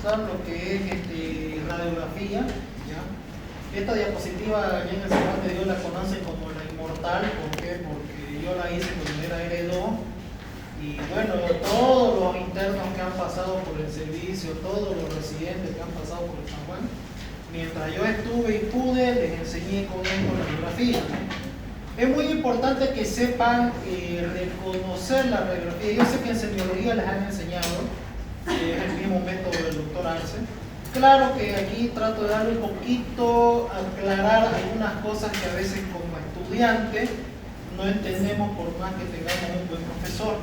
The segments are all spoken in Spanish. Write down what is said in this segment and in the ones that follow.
mostrar lo que es radiografía, ¿ya? Esta diapositiva ya en el salón de Dios la conocen como la inmortal. ¿Por qué? Porque yo la hice cuando era heredó. Y bueno, todos los internos que han pasado por el servicio, todos los residentes que han pasado por el San Juan, mientras yo estuve y pude, les enseñé con la radiografía. Es muy importante que sepan reconocer la radiografía. Yo sé que en semiología les han enseñado, es el mismo método del doctor Arce. Claro que aquí trato de darle un poquito, aclarar algunas cosas que a veces como estudiante no entendemos por más que tengamos un buen profesor.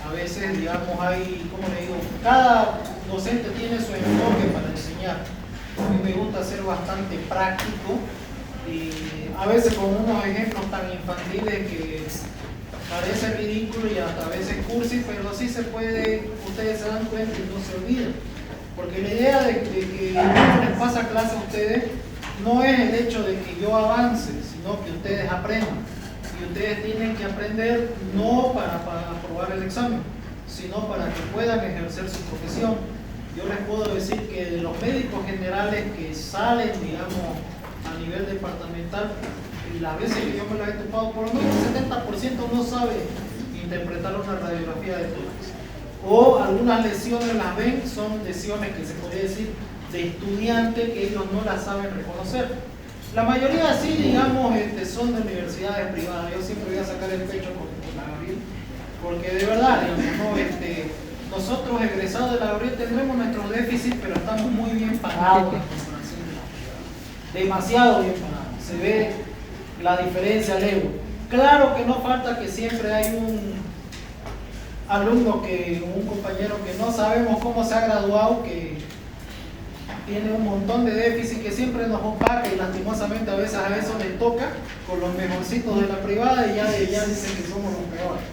A veces, digamos, hay, como le digo, cada docente tiene su enfoque para enseñar. A mí me gusta ser bastante práctico y a veces con unos ejemplos tan infantiles que parece ridículo y hasta a veces cursi, pero sí se puede, ustedes se dan cuenta y no se olvidan. Porque la idea de que uno les pasa clase a ustedes no es el hecho de que yo avance, sino que ustedes aprendan. Y ustedes tienen que aprender no para aprobar el examen, sino para que puedan ejercer su profesión. Yo les puedo decir que de los médicos generales que salen, digamos, a nivel departamental, y las veces que yo me las he topado, por lo menos el 70% no sabe interpretar una radiografía de tórax. O algunas lesiones las ven, son lesiones que se podría decir de estudiante que ellos no las saben reconocer. La mayoría sí, digamos, son de universidades privadas. Yo siempre voy a sacar el pecho con la Gabriel, porque de verdad, digamos, ¿no? Nosotros egresados de la Gabriel tendremos nuestros déficits, pero estamos muy bien pagados en comparación de la privada. Demasiado bien pagados. Se ve la diferencia al ego. Claro que no falta que siempre hay un alumno, un compañero que no sabemos cómo se ha graduado, que tiene un montón de déficit, que siempre nos opaca y lastimosamente a veces a eso les toca con los mejorcitos de la privada y ya dicen que somos los peores.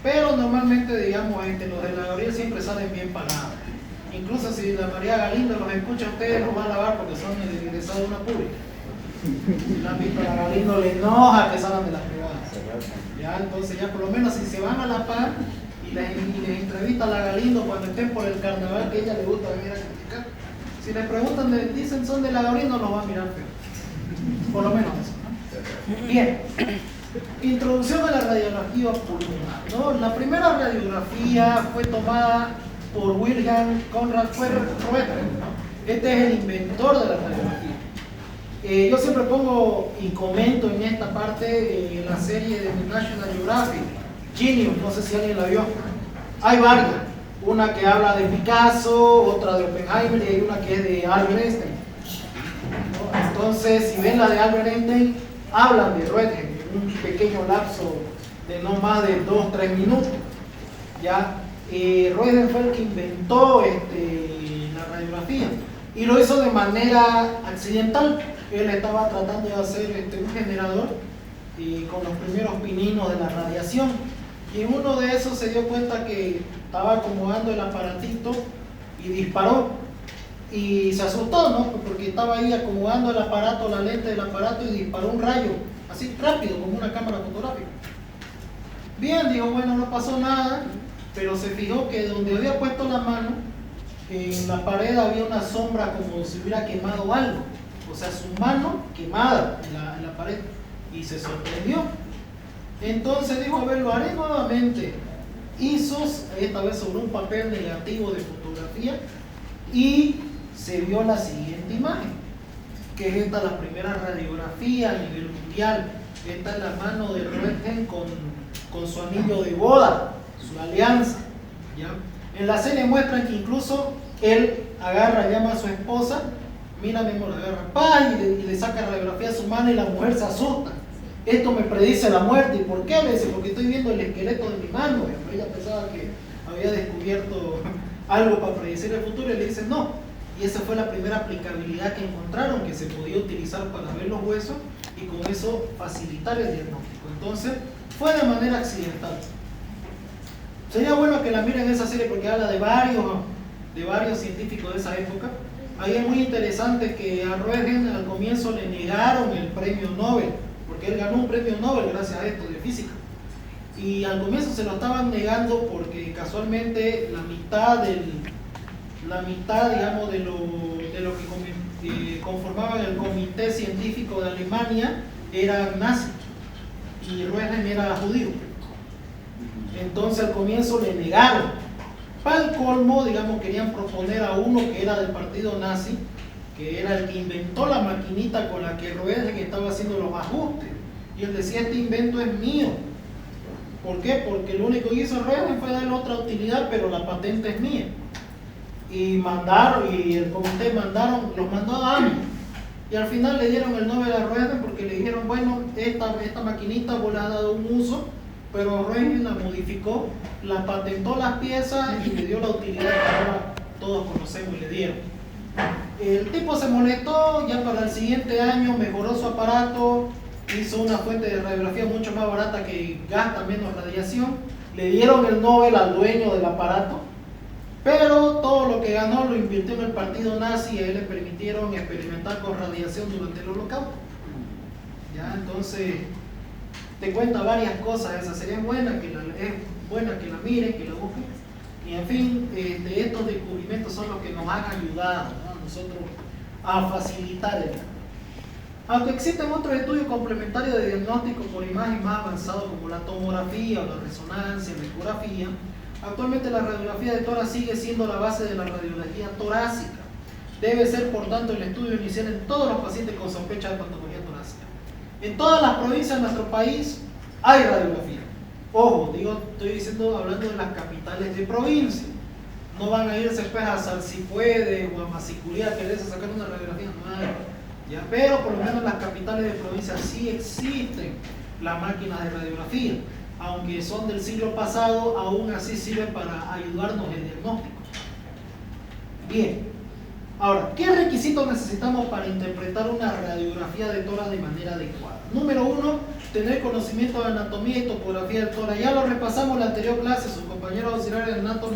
Pero normalmente, digamos, los de la Gabriel siempre salen bien pagados. Incluso si la María Galindo los escucha a ustedes, los va a lavar porque son egresados de una pública. La han visto a la Galindo, le enoja que salgan de las privadas. Ya, entonces ya por lo menos si se van a la par y les entrevista a la Galindo cuando estén por el carnaval, que a ella le gusta venir a criticar, si les preguntan, dicen son de la Gabriel, no los va a mirar feo. Por lo menos eso, ¿no? Bien. Introducción a la radiografía pulmonar, ¿no? La primera radiografía fue tomada por Wilhelm Conrad Röntgen, ¿no? Este es el inventor de la radiografía. Yo siempre pongo y comento en esta parte la serie de National Geographic, Genius, no sé si alguien la vio. Hay varias. Una que habla de Picasso, otra de Oppenheimer y hay una que es de Albert Einstein. Entonces, si ven la de Albert Einstein, hablan de Röntgen en un pequeño lapso de no más de 2-3 minutos. ¿Ya? Röntgen fue el que inventó la radiografía y lo hizo de manera accidental. Él estaba tratando de hacer un generador con los primeros pininos de la radiación. Y en uno de esos se dio cuenta que estaba acomodando el aparatito y disparó. Y se asustó, ¿no? Porque estaba ahí acomodando el aparato, la lente del aparato, y disparó un rayo, así rápido, como una cámara fotográfica. Bien, dijo, bueno, no pasó nada, pero se fijó que donde había puesto la mano, en la pared había una sombra como si hubiera quemado algo. O sea, su mano quemada en la pared. Y se sorprendió. Entonces dijo, a ver, lo haré nuevamente. Hizo, esta vez sobre un papel negativo de fotografía, y se vio la siguiente imagen, que es esta, la primera radiografía a nivel mundial. Esta es la mano de Röntgen con su anillo de boda, su alianza, ¿ya? En la serie muestran que incluso él agarra, llama a su esposa, mira mi amor, agarra, y le saca radiografía a su mano y la mujer se asusta. Esto me predice la muerte. ¿Y por qué? Le dice, porque estoy viendo el esqueleto de mi mano. Ella pensaba que había descubierto algo para predecir el futuro y le dice no. Y esa fue la primera aplicabilidad que encontraron, que se podía utilizar para ver los huesos y con eso facilitar el diagnóstico. Entonces fue de manera accidental. Sería bueno que la miren esa serie porque habla de varios científicos de esa época. Ahí es muy interesante que a Röntgen al comienzo le negaron el premio Nobel, porque él ganó un premio Nobel gracias a esto de física. Y al comienzo se lo estaban negando porque casualmente la mitad la mitad, digamos, de lo que conformaban el comité científico de Alemania eran nazis y Roentgen era judío. Entonces al comienzo le negaron. Para el colmo, digamos, querían proponer a uno que era del partido nazi, que era el que inventó la maquinita con la que Roentgen estaba haciendo los ajustes. Y él decía, este invento es mío. ¿Por qué? Porque lo único que hizo Roentgen fue darle otra utilidad, pero la patente es mía. Y el comité los mandó a AMI. Y al final le dieron el Nobel a Roentgen porque le dijeron, bueno, esta maquinita vos le has dado un uso, pero Roentgen la modificó, la patentó las piezas y le dio la utilidad que ahora todos conocemos y le dieron. El tipo se molestó, ya para el siguiente año mejoró su aparato, hizo una fuente de radiografía mucho más barata que gasta menos radiación, le dieron el Nobel al dueño del aparato, pero todo lo que ganó lo invirtió en el partido nazi y a él le permitieron experimentar con radiación durante el holocausto. ¿Ya? Entonces, te cuenta varias cosas, esas serían buenas, es buena que la miren, que la busquen. Y en fin, estos descubrimientos son los que nos han ayudado, ¿no?, a nosotros a facilitar el campo. Aunque existen otros estudios complementarios de diagnóstico por imagen más avanzados como la tomografía o la resonancia, la ecografía, actualmente la radiografía de tórax sigue siendo la base de la radiología torácica. Debe ser, por tanto, el estudio inicial en todos los pacientes con sospecha de patología torácica. En todas las provincias de nuestro país hay radiografía. Ojo, estoy diciendo, hablando de las capitales de provincia. No van a irse pues a Salsipuede o a Masicuría a quererse sacar una radiografía, no hay. ¿Ya? Pero por lo menos en las capitales de provincia sí existen las máquinas de radiografía. Aunque son del siglo pasado, aún así sirven para ayudarnos en el diagnóstico. Bien, ahora, ¿qué requisitos necesitamos para interpretar una radiografía de tórax de manera adecuada? Número 1, tener conocimiento de anatomía y topografía del tórax. Ya lo repasamos en la anterior clase, sus compañeros auxiliares de anato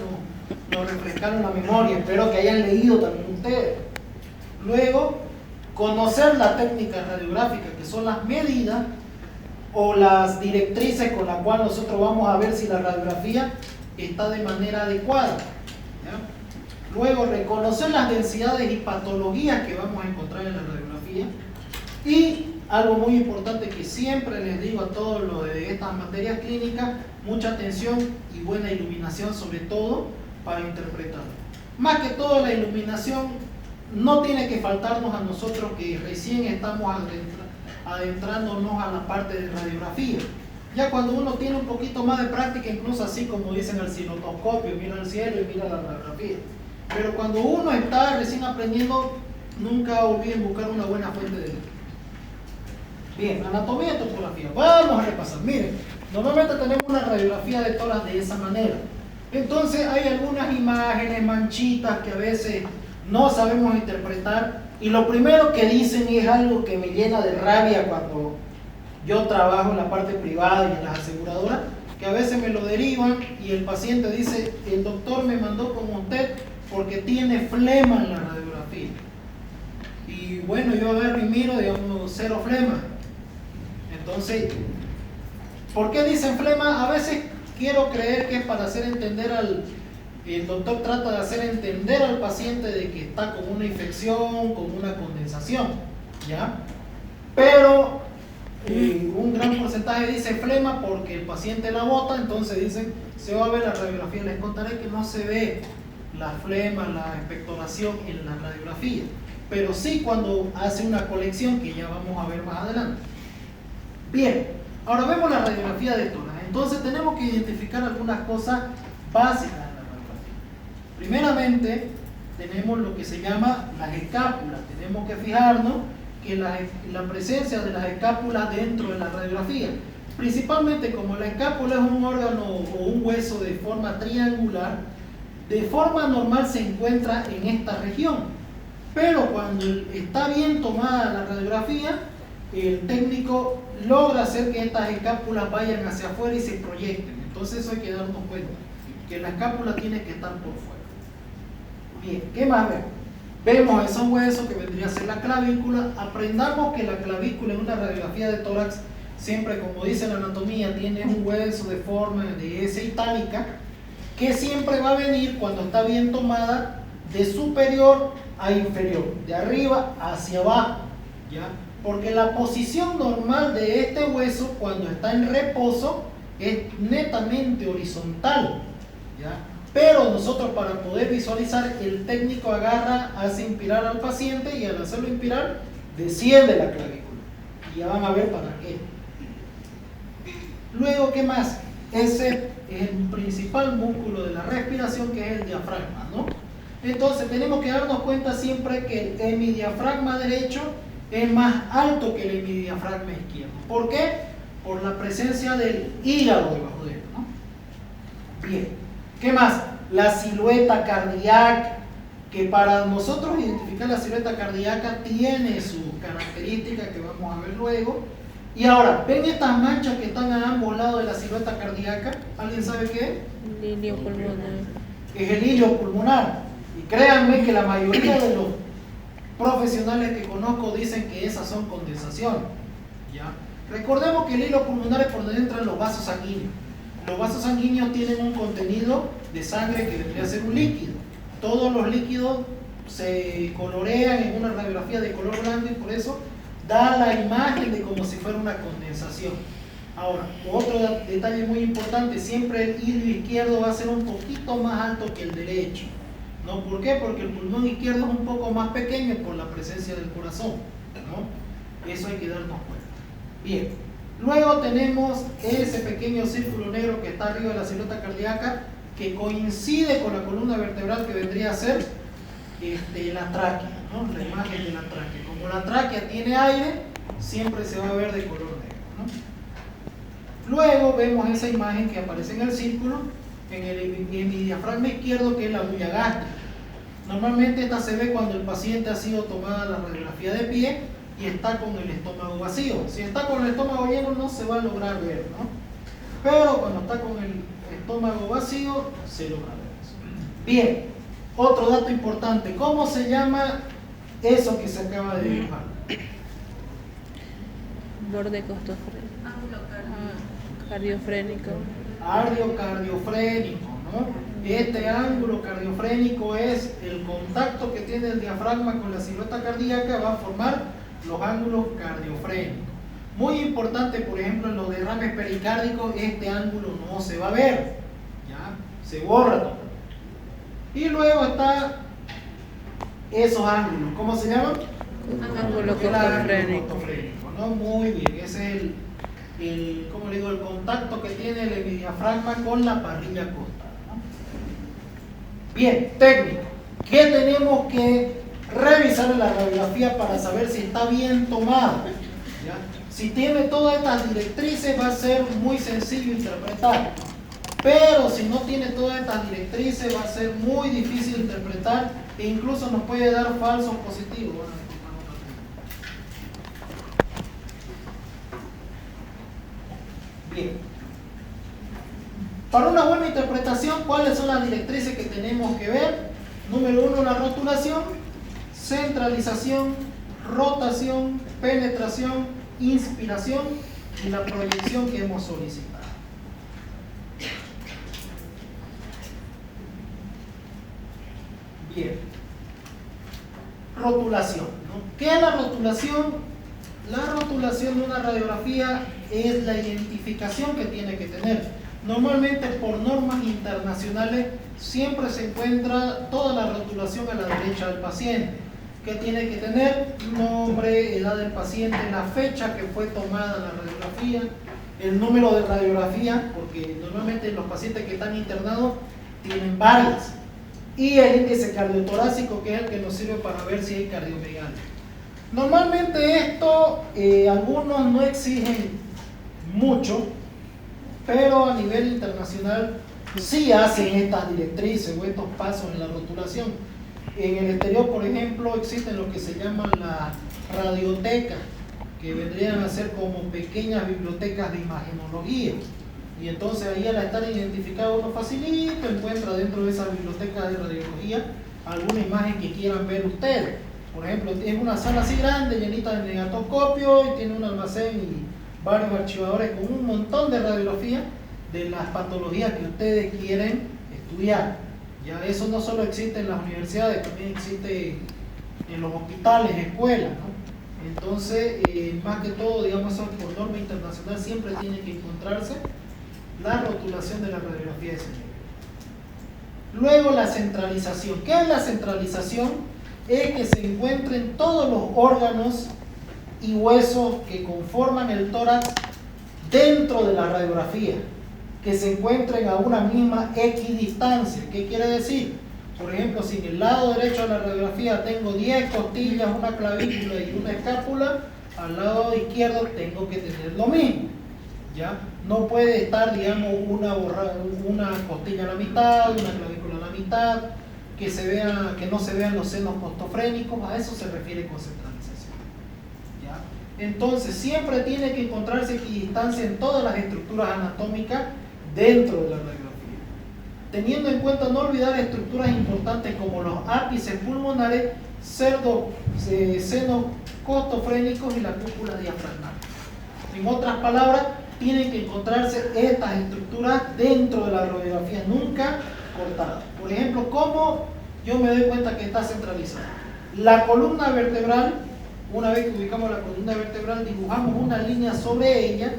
nos refrescaron la memoria, espero que hayan leído también ustedes. Luego, conocer la técnica radiográfica, que son las medidas o las directrices con las cuales nosotros vamos a ver si la radiografía está de manera adecuada. ¿Ya? Luego, reconocer las densidades y patologías que vamos a encontrar en la radiografía. Y algo muy importante que siempre les digo a todos los de estas materias clínicas, mucha atención y buena iluminación, sobre todo para interpretar. Más que todo, la iluminación no tiene que faltarnos a nosotros que recién estamos adentrándonos a la parte de radiografía. Ya cuando uno tiene un poquito más de práctica, incluso así como dicen el cinetoscopio, mira el cielo y mira la radiografía. Pero cuando uno está recién aprendiendo, nunca olviden buscar una buena fuente de luz. Bien, anatomía y topografía. Vamos a repasar. Miren, normalmente tenemos una radiografía de tórax de esa manera. Entonces hay algunas imágenes, manchitas que a veces no sabemos interpretar. Y lo primero que dicen es algo que me llena de rabia cuando yo trabajo en la parte privada y en las aseguradoras, que a veces me lo derivan y el paciente dice, el doctor me mandó con usted porque tiene flema en la radiografía. Y bueno, yo agarro y miro, digamos, cero flema. Entonces, ¿por qué dicen flema? A veces quiero creer que es para hacer entender el doctor trata de hacer entender al paciente de que está con una infección, con una condensación, ¿ya? Pero un gran porcentaje dice flema porque el paciente la bota, entonces dicen, se va a ver la radiografía. Les contaré que no se ve la flema, la expectoración en la radiografía, pero sí cuando hace una colección que ya vamos a ver más adelante. Bien, ahora vemos la radiografía de tórax. Entonces tenemos que identificar algunas cosas básicas en la radiografía. Primeramente, tenemos lo que se llama las escápulas. Tenemos que fijarnos que la presencia de las escápulas dentro de la radiografía. Principalmente como la escápula es un órgano o un hueso de forma triangular, de forma normal se encuentra en esta región. Pero cuando está bien tomada la radiografía, el técnico logra hacer que estas escápulas vayan hacia afuera y se proyecten. Entonces eso hay que darnos cuenta, que la escápula tiene que estar por fuera. Bien, ¿qué más vemos? Vemos esos huesos que vendría a ser la clavícula. Aprendamos que la clavícula en una radiografía de tórax, siempre como dice la anatomía, tiene un hueso de forma de S itálica, que siempre va a venir cuando está bien tomada de superior a inferior, de arriba hacia abajo, ¿ya? Porque la posición normal de este hueso cuando está en reposo es netamente horizontal, ¿ya? Pero nosotros, para poder visualizar, el técnico agarra, hace inspirar al paciente, y al hacerlo inspirar desciende la clavícula, y ya van a ver para qué. Luego, ¿qué más? Ese es el principal músculo de la respiración, que es el diafragma, ¿no? Entonces tenemos que darnos cuenta siempre que el hemidiafragma derecho es más alto que el hemidiafragma izquierdo. ¿Por qué? Por la presencia del hígado debajo de él, ¿no? Bien, ¿qué más? La silueta cardíaca, que para nosotros identificar la silueta cardíaca tiene sus características que vamos a ver luego. Y ahora, ¿ven estas manchas que están a ambos lados de la silueta cardíaca? ¿Alguien sabe qué es? Hilio pulmonar. Es el hilio pulmonar. Y créanme que la mayoría de los profesionales que conozco dicen que esas son condensaciones, ¿ya? Recordemos que el hilo pulmonar es por donde entran los vasos sanguíneos. Los vasos sanguíneos tienen un contenido de sangre que debería ser un líquido. Todos los líquidos se colorean en una radiografía de color blanco, y por eso da la imagen de como si fuera una condensación. Ahora, otro detalle muy importante: siempre el hilo izquierdo va a ser un poquito más alto que el derecho. ¿No? ¿Por qué? Porque el pulmón izquierdo es un poco más pequeño por la presencia del corazón, ¿no? Eso hay que darnos cuenta. Bien, luego tenemos ese pequeño círculo negro que está arriba de la silueta cardíaca, que coincide con la columna vertebral, que vendría a ser la tráquea, ¿no? La imagen de la tráquea. Como la tráquea tiene aire, siempre se va a ver de color negro, ¿no? Luego vemos esa imagen que aparece en el círculo, en mi diafragma izquierdo, que es la bulla gástrica. Normalmente esta se ve cuando el paciente ha sido tomada la radiografía de pie y está con el estómago vacío. Si está con el estómago lleno no se va a lograr ver, ¿no? Pero cuando está con el estómago vacío se logra ver eso. Bien, otro dato importante: ¿cómo se llama eso que se acaba de dibujar? Borde costofrénico. Cardiofrénico. Ángulo cardiofrénico, ¿no? Este ángulo cardiofrénico es el contacto que tiene el diafragma con la silueta cardíaca, va a formar los ángulos cardiofrénicos. Muy importante, por ejemplo, en los derrames pericárdicos, este ángulo no se va a ver, ¿ya? Se borra todo. Y luego está esos ángulos, ¿cómo se llaman? Ángulo costofrénico, ¿no? Muy bien, ese es ¿cómo le digo? El contacto que tiene el hemidiafragma con la parrilla costal, ¿no? Bien, técnico. ¿Qué tenemos que revisar en la radiografía para saber si está bien tomado? ¿Ya? Si tiene todas estas directrices, va a ser muy sencillo interpretar. Pero si no tiene todas estas directrices, va a ser muy difícil interpretar, e incluso nos puede dar falsos positivos. Bueno, bien. Para una buena interpretación, ¿cuáles son las directrices que tenemos que ver? Número 1, la rotulación, centralización, rotación, penetración, inspiración y la proyección que hemos solicitado. Bien. Rotulación, ¿no? ¿Qué es la rotulación? La rotulación de una radiografía es la identificación que tiene que tener. Normalmente, por normas internacionales, siempre se encuentra toda la rotulación a la derecha del paciente. ¿Qué tiene que tener? Nombre, edad del paciente, la fecha que fue tomada la radiografía, el número de radiografía, porque normalmente los pacientes que están internados tienen varias, y el índice cardiotorácico, que es el que nos sirve para ver si hay cardiomegalia. Normalmente esto, algunos no exigen mucho, pero a nivel internacional sí hacen estas directrices o estos pasos en la rotulación. En el exterior, por ejemplo, existen lo que se llaman las radiotecas, que vendrían a ser como pequeñas bibliotecas de imagenología. Y entonces ahí, al estar identificado uno facilito, encuentra dentro de esa biblioteca de radiología alguna imagen que quieran ver ustedes. Por ejemplo, es una sala así grande, llenita de negatoscopio, y tiene un almacén y varios archivadores con un montón de radiografías de las patologías que ustedes quieren estudiar, Ya eso no solo existe en las universidades, también existe en los hospitales, escuelas, ¿no? Entonces, más que todo, digamos, eso por norma internacional siempre tiene que encontrarse la rotulación de la radiografía de ese nivel. Luego la centralización. ¿Qué es la centralización? Es que se encuentren todos los órganos y huesos que conforman el tórax dentro de la radiografía, que se encuentren a una misma equidistancia. ¿Qué quiere decir? Por ejemplo, si en el lado derecho de la radiografía tengo 10 costillas, una clavícula y una escápula, al lado izquierdo tengo que tener lo mismo. ¿Ya? No puede estar, digamos, una costilla a la mitad, una clavícula a la mitad, que no se vean los senos costofrénicos. A eso se refiere con centralización. ¿Ya? Entonces, siempre tiene que encontrarse equidistancia en todas las estructuras anatómicas dentro de la radiografía. Teniendo en cuenta no olvidar estructuras importantes como los ápices pulmonares, senos costofrénicos y la cúpula diafragmal. En otras palabras, tienen que encontrarse estas estructuras dentro de la radiografía, nunca cortadas. Por ejemplo, ¿cómo yo me doy cuenta que está centralizada? La columna vertebral, una vez que ubicamos la columna vertebral, dibujamos una línea sobre ella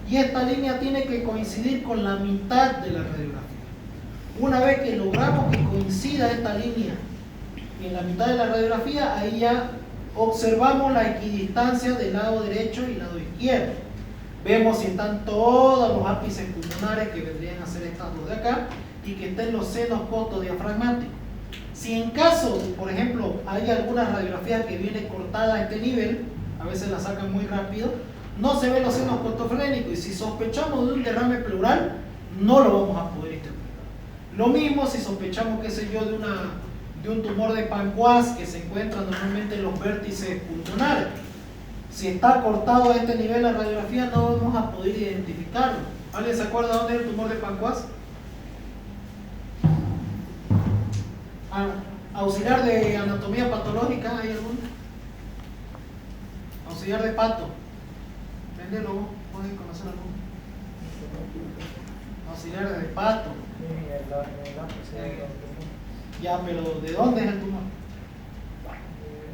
y esta línea tiene que coincidir con la mitad de la radiografía. Una vez que logramos que coincida esta línea en la mitad de la radiografía, ahí ya observamos la equidistancia del lado derecho y lado izquierdo. Vemos si están todos los ápices pulmonares, que vendrían a ser estas dos de acá, y que estén los senos costodiafragmáticos. Si en caso, por ejemplo, hay algunas radiografías que vienen cortadas a este nivel, a veces la sacan muy rápido, no se ven los senos costofrénicos, y si sospechamos de un derrame pleural, no lo vamos a poder interpretar. Lo mismo si sospechamos, qué sé yo, de un tumor de Panquas que se encuentra normalmente en los vértices pulmonares. Si está cortado a este nivel la radiografía, no vamos a poder identificarlo. ¿Alguien se acuerda dónde es el tumor de Panquas? Auxiliar de anatomía patológica, ¿hay alguno? Auxiliar de pato. Véndelo, ¿pueden conocer alguno? Auxiliar de pato. Ya, pero ¿de dónde es el tumor?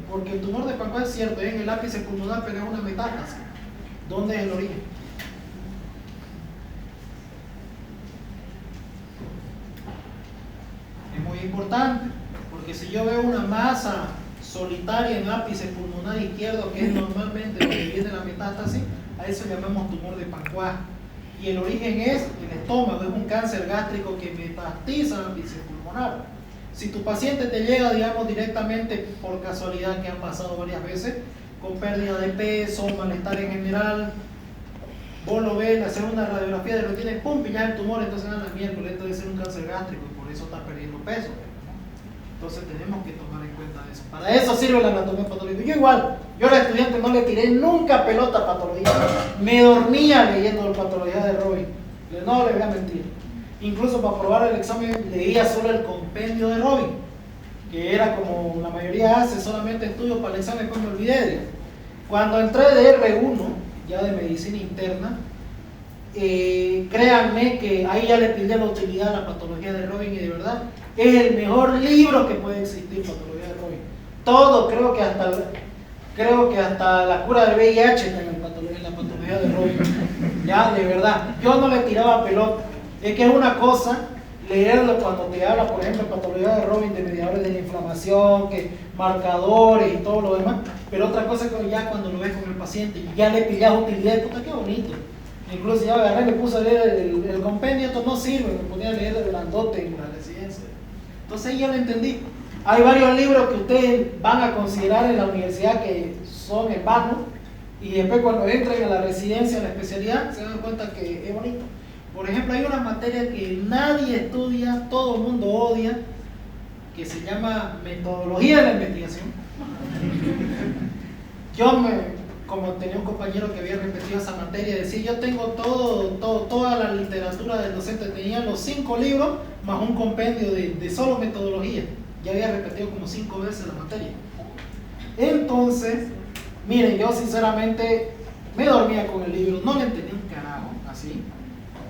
Porque el tumor de Panquas es cierto, es en el ápice pulmonar, pero es una metástasis. ¿Dónde es el origen? Es muy importante, porque si yo veo una masa solitaria en ápice pulmonar izquierdo, que es normalmente donde viene la metástasis, a eso llamamos tumor de Panquas. Y el origen es el estómago, es un cáncer gástrico que metastiza el ápice pulmonar. Si tu paciente te llega, digamos, directamente por casualidad, que han pasado varias veces, con pérdida de peso, malestar en general, vos lo ves, le haces una radiografía de rutina y ¡pum! Ya el tumor, entonces la miércoles, esto debe ser un cáncer gástrico y por eso está perdiendo peso, ¿no? Entonces tenemos que tomar en cuenta eso. Para eso sirve la anatomía patológica. Yo igual, yo era estudiante, no le tiré nunca pelota a patología. Me dormía leyendo la patología de Robin. No le voy a mentir. Incluso para aprobar el examen leía solo el compendio de Robin, que era como la mayoría hace, solamente estudio para el examen, después me olvidé de él. Cuando entré de R1, ya de medicina interna, créanme que ahí ya le pillé la utilidad a la patología de Robin, y de verdad es el mejor libro que puede existir, patología de Robin. Todo, creo que hasta la cura del VIH está en la patología de Robin. Ya, de verdad, yo no le tiraba pelota. Es que es una cosa leerlo cuando te habla, por ejemplo, patología de Robin, de mediadores de la inflamación, que marcadores y todo lo demás, pero otra cosa que ya cuando lo ves con el paciente y ya le pillas utilidad, puta, qué bonito. Incluso ya agarré y me puse a leer el compendio, esto no sirve, me ponía a leer el grandote en la residencia. Entonces ahí ya lo entendí. Hay varios libros que ustedes van a considerar en la universidad que son en vano, y después cuando entren a la residencia, a la especialidad, se dan cuenta que es bonito. Por ejemplo, hay una materia que nadie estudia, todo el mundo odia, que se llama metodología de la investigación. Como tenía un compañero que había repetido esa materia, decía, yo tengo toda la literatura del docente, tenía los 5 libros más un compendio de solo metodología. Ya había repetido como 5 veces la materia. Entonces, miren, yo sinceramente me dormía con el libro, no le entendía un carajo, así.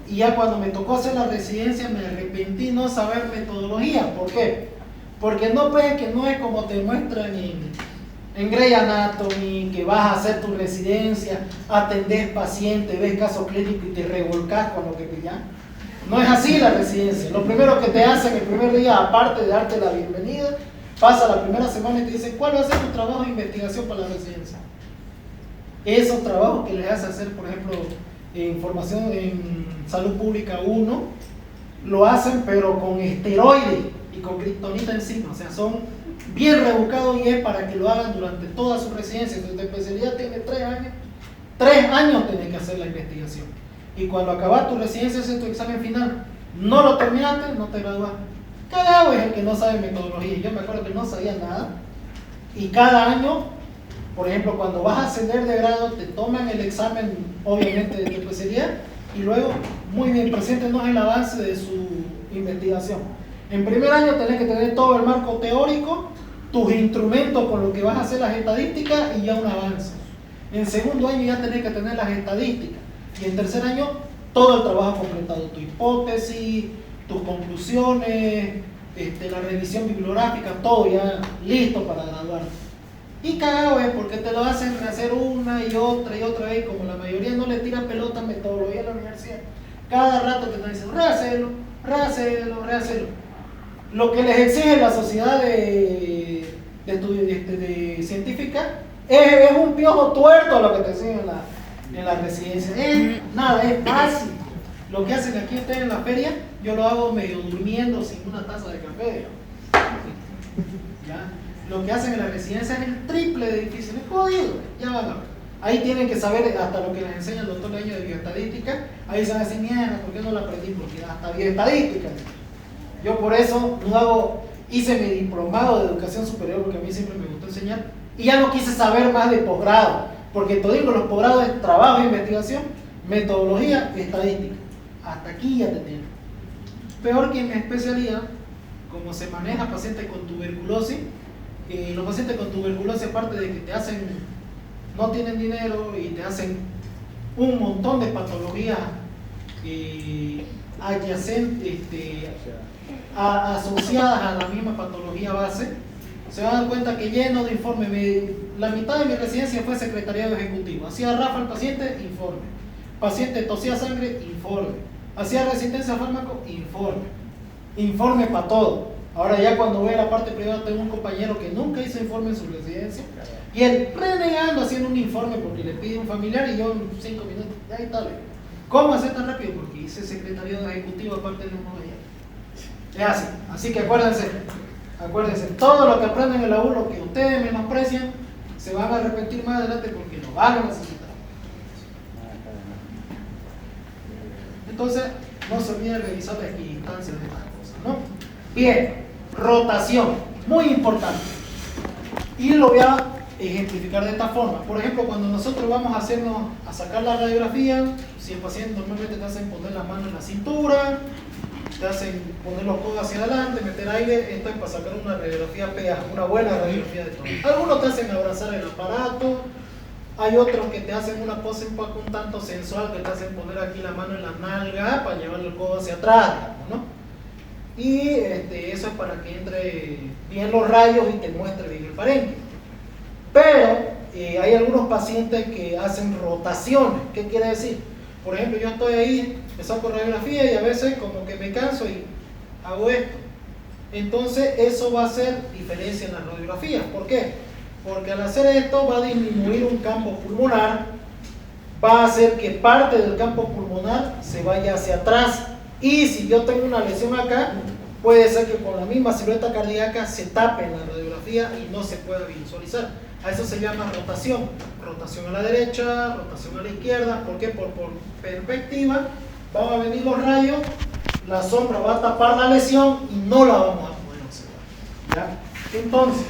y ya cuando me tocó hacer la residencia me arrepentí no saber metodología. ¿Por qué? Porque no, pues, que no es como te muestran en Grey Anatomy, que vas a hacer tu residencia, atendés pacientes, ves casos clínicos y te revolcás con lo que pillas. No es así la residencia. Lo primero que te hacen el primer día, aparte de darte la bienvenida, pasa la primera semana y te dicen ¿cuál va a ser tu trabajo de investigación para la residencia? Esos trabajos que les hace hacer, por ejemplo, en formación en salud pública 1, lo hacen pero con esteroides y con kriptonita encima, o sea, son bien rebuscados y es para que lo hagan durante toda su residencia. Entonces, tu especialidad tiene 3 años, 3 años tenés que hacer la investigación. Y cuando acabas tu residencia, haces tu examen final, no lo terminaste, no te gradúas. Cagado es el que no sabe metodología. Yo me acuerdo que no sabía nada. Y cada año, por ejemplo, cuando vas a ascender de grado, te toman el examen, obviamente, de tu especialidad, y luego, muy bien, preséntenos el avance de su investigación. En primer año tenés que tener todo el marco teórico, tus instrumentos con lo que vas a hacer las estadísticas y ya un avance. En segundo año ya tenés que tener las estadísticas. Y en tercer año, todo el trabajo completado, tu hipótesis, tus conclusiones, la revisión bibliográfica, todo ya listo para graduarte. Y cagado es porque te lo hacen hacer una y otra vez, como la mayoría no le tira pelota a metodología en la universidad. Cada rato te están diciendo, rehacelo. Lo que les exige la sociedad de científica es un piojo tuerto lo que te exigen en la residencia. Nada, es fácil. Lo que hacen aquí ustedes en la feria, yo lo hago medio durmiendo sin una taza de café. ¿Ya? Lo que hacen en la residencia es el triple de difícil, es jodido, ya van a ver. Ahí tienen que saber hasta lo que les enseña el doctor Leño de bioestadística. Ahí se van a decir, mierda, ¿por qué no lo aprendí? Porque hasta bioestadística. Yo por eso hice mi diplomado de educación superior, porque a mí siempre me gustó enseñar, y ya no quise saber más de posgrado, porque todo digo, los posgrados es trabajo de investigación, metodología y estadística. Hasta aquí ya te tienen. Peor que en mi especialidad, como se maneja pacientes con tuberculosis, los pacientes con tuberculosis, aparte de que no tienen dinero y te hacen un montón de patologías adyacentes, asociadas a la misma patología base, se van a dar cuenta que lleno de informes. La mitad de mi residencia fue secretariado ejecutivo. Hacía RAFA al paciente, informe. Paciente tosía sangre, informe. Hacía resistencia a fármaco, informe. Informe para todo. Ahora ya cuando voy a la parte privada tengo un compañero que nunca hizo informe en su residencia y él renegando haciendo un informe porque le pide un familiar y yo en 5 minutos, ya ahí está. ¿Cómo hacer tan rápido? Porque hice secretariado ejecutivo aparte de un día. Es así que acuérdense, todo lo que aprenden en la U, lo que ustedes menosprecian, se van a arrepentir más adelante porque lo van a necesitar. Entonces, no se olviden revisar las equidistancias de estas cosas, ¿no? Bien, rotación, muy importante. Y lo voy a ejemplificar de esta forma. Por ejemplo, cuando nosotros vamos a sacar la radiografía, si el paciente normalmente te hacen poner la mano en la cintura, te hacen poner los codos hacia adelante, meter aire, esto es para sacar una radiografía PA, una buena radiografía de todo. Algunos te hacen abrazar el aparato, hay otros que te hacen una pose un tanto sensual, que te hacen poner aquí la mano en la nalga para llevar el codo hacia atrás, ¿no? Y eso es para que entre bien los rayos y te muestre bien el parénquima. Pero hay algunos pacientes que hacen rotaciones. ¿Qué quiere decir? Por ejemplo, yo estoy ahí, me saco radiografía y a veces como que me canso y hago esto. Entonces eso va a hacer diferencia en las radiografías. ¿Por qué? Porque al hacer esto va a disminuir un campo pulmonar, va a hacer que parte del campo pulmonar se vaya hacia atrás. Y si yo tengo una lesión acá, puede ser que con la misma silueta cardíaca se tape en la radiografía y no se pueda visualizar. A eso se llama rotación. Rotación a la derecha, rotación a la izquierda. ¿Por qué? Por perspectiva van a venir los rayos, la sombra va a tapar la lesión y no la vamos a poder observar. ¿Ya? Entonces,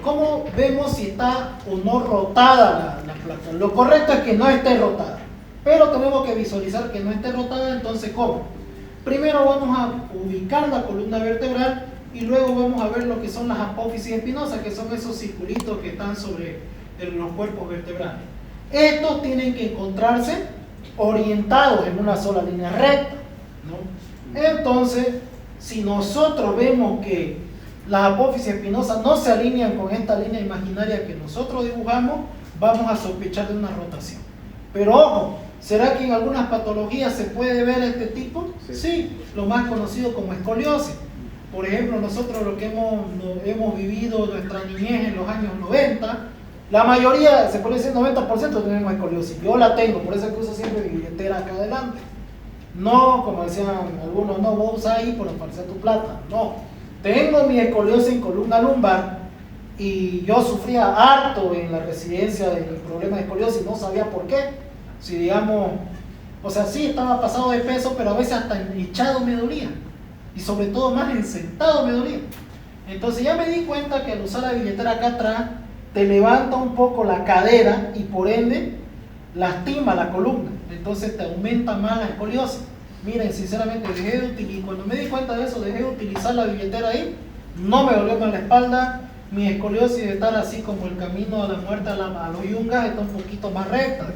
¿cómo vemos si está o no rotada la placa? Lo correcto es que no esté rotada. Pero tenemos que visualizar que no esté rotada, entonces ¿cómo? Primero vamos a ubicar la columna vertebral y luego vamos a ver lo que son las apófisis espinosas, que son esos circulitos que están sobre los cuerpos vertebrales. Estos tienen que encontrarse orientados en una sola línea recta, ¿no? Entonces, si nosotros vemos que las apófisis espinosas no se alinean con esta línea imaginaria que nosotros dibujamos, vamos a sospechar de una rotación. Pero ojo, ¿será que en algunas patologías se puede ver este tipo? Sí, lo más conocido como escoliosis. Por ejemplo, nosotros lo que hemos vivido nuestra niñez en los años 90, la mayoría, se puede decir 90% tenemos escoliosis. Yo la tengo, por eso es que uso siempre mi billetera acá adelante. No, como decían algunos, no, vos usás ahí por aparecer tu plata. No, tengo mi escoliosis en columna lumbar y yo sufría harto en la residencia del problema de escoliosis, no sabía por qué. Si digamos, o sea, sí estaba pasado de peso, pero a veces hasta echado me dolía. Y sobre todo más en sentado me dolía. Entonces ya me di cuenta que al usar la billetera acá atrás, te levanta un poco la cadera y por ende lastima la columna. Entonces te aumenta más la escoliosis. Miren, sinceramente dejé de utilizar, cuando me di cuenta de eso, dejé de utilizar la billetera ahí, no me dolió más la espalda, mi escoliosis de estar así como el camino a la muerte a los yungas está un poquito más recta.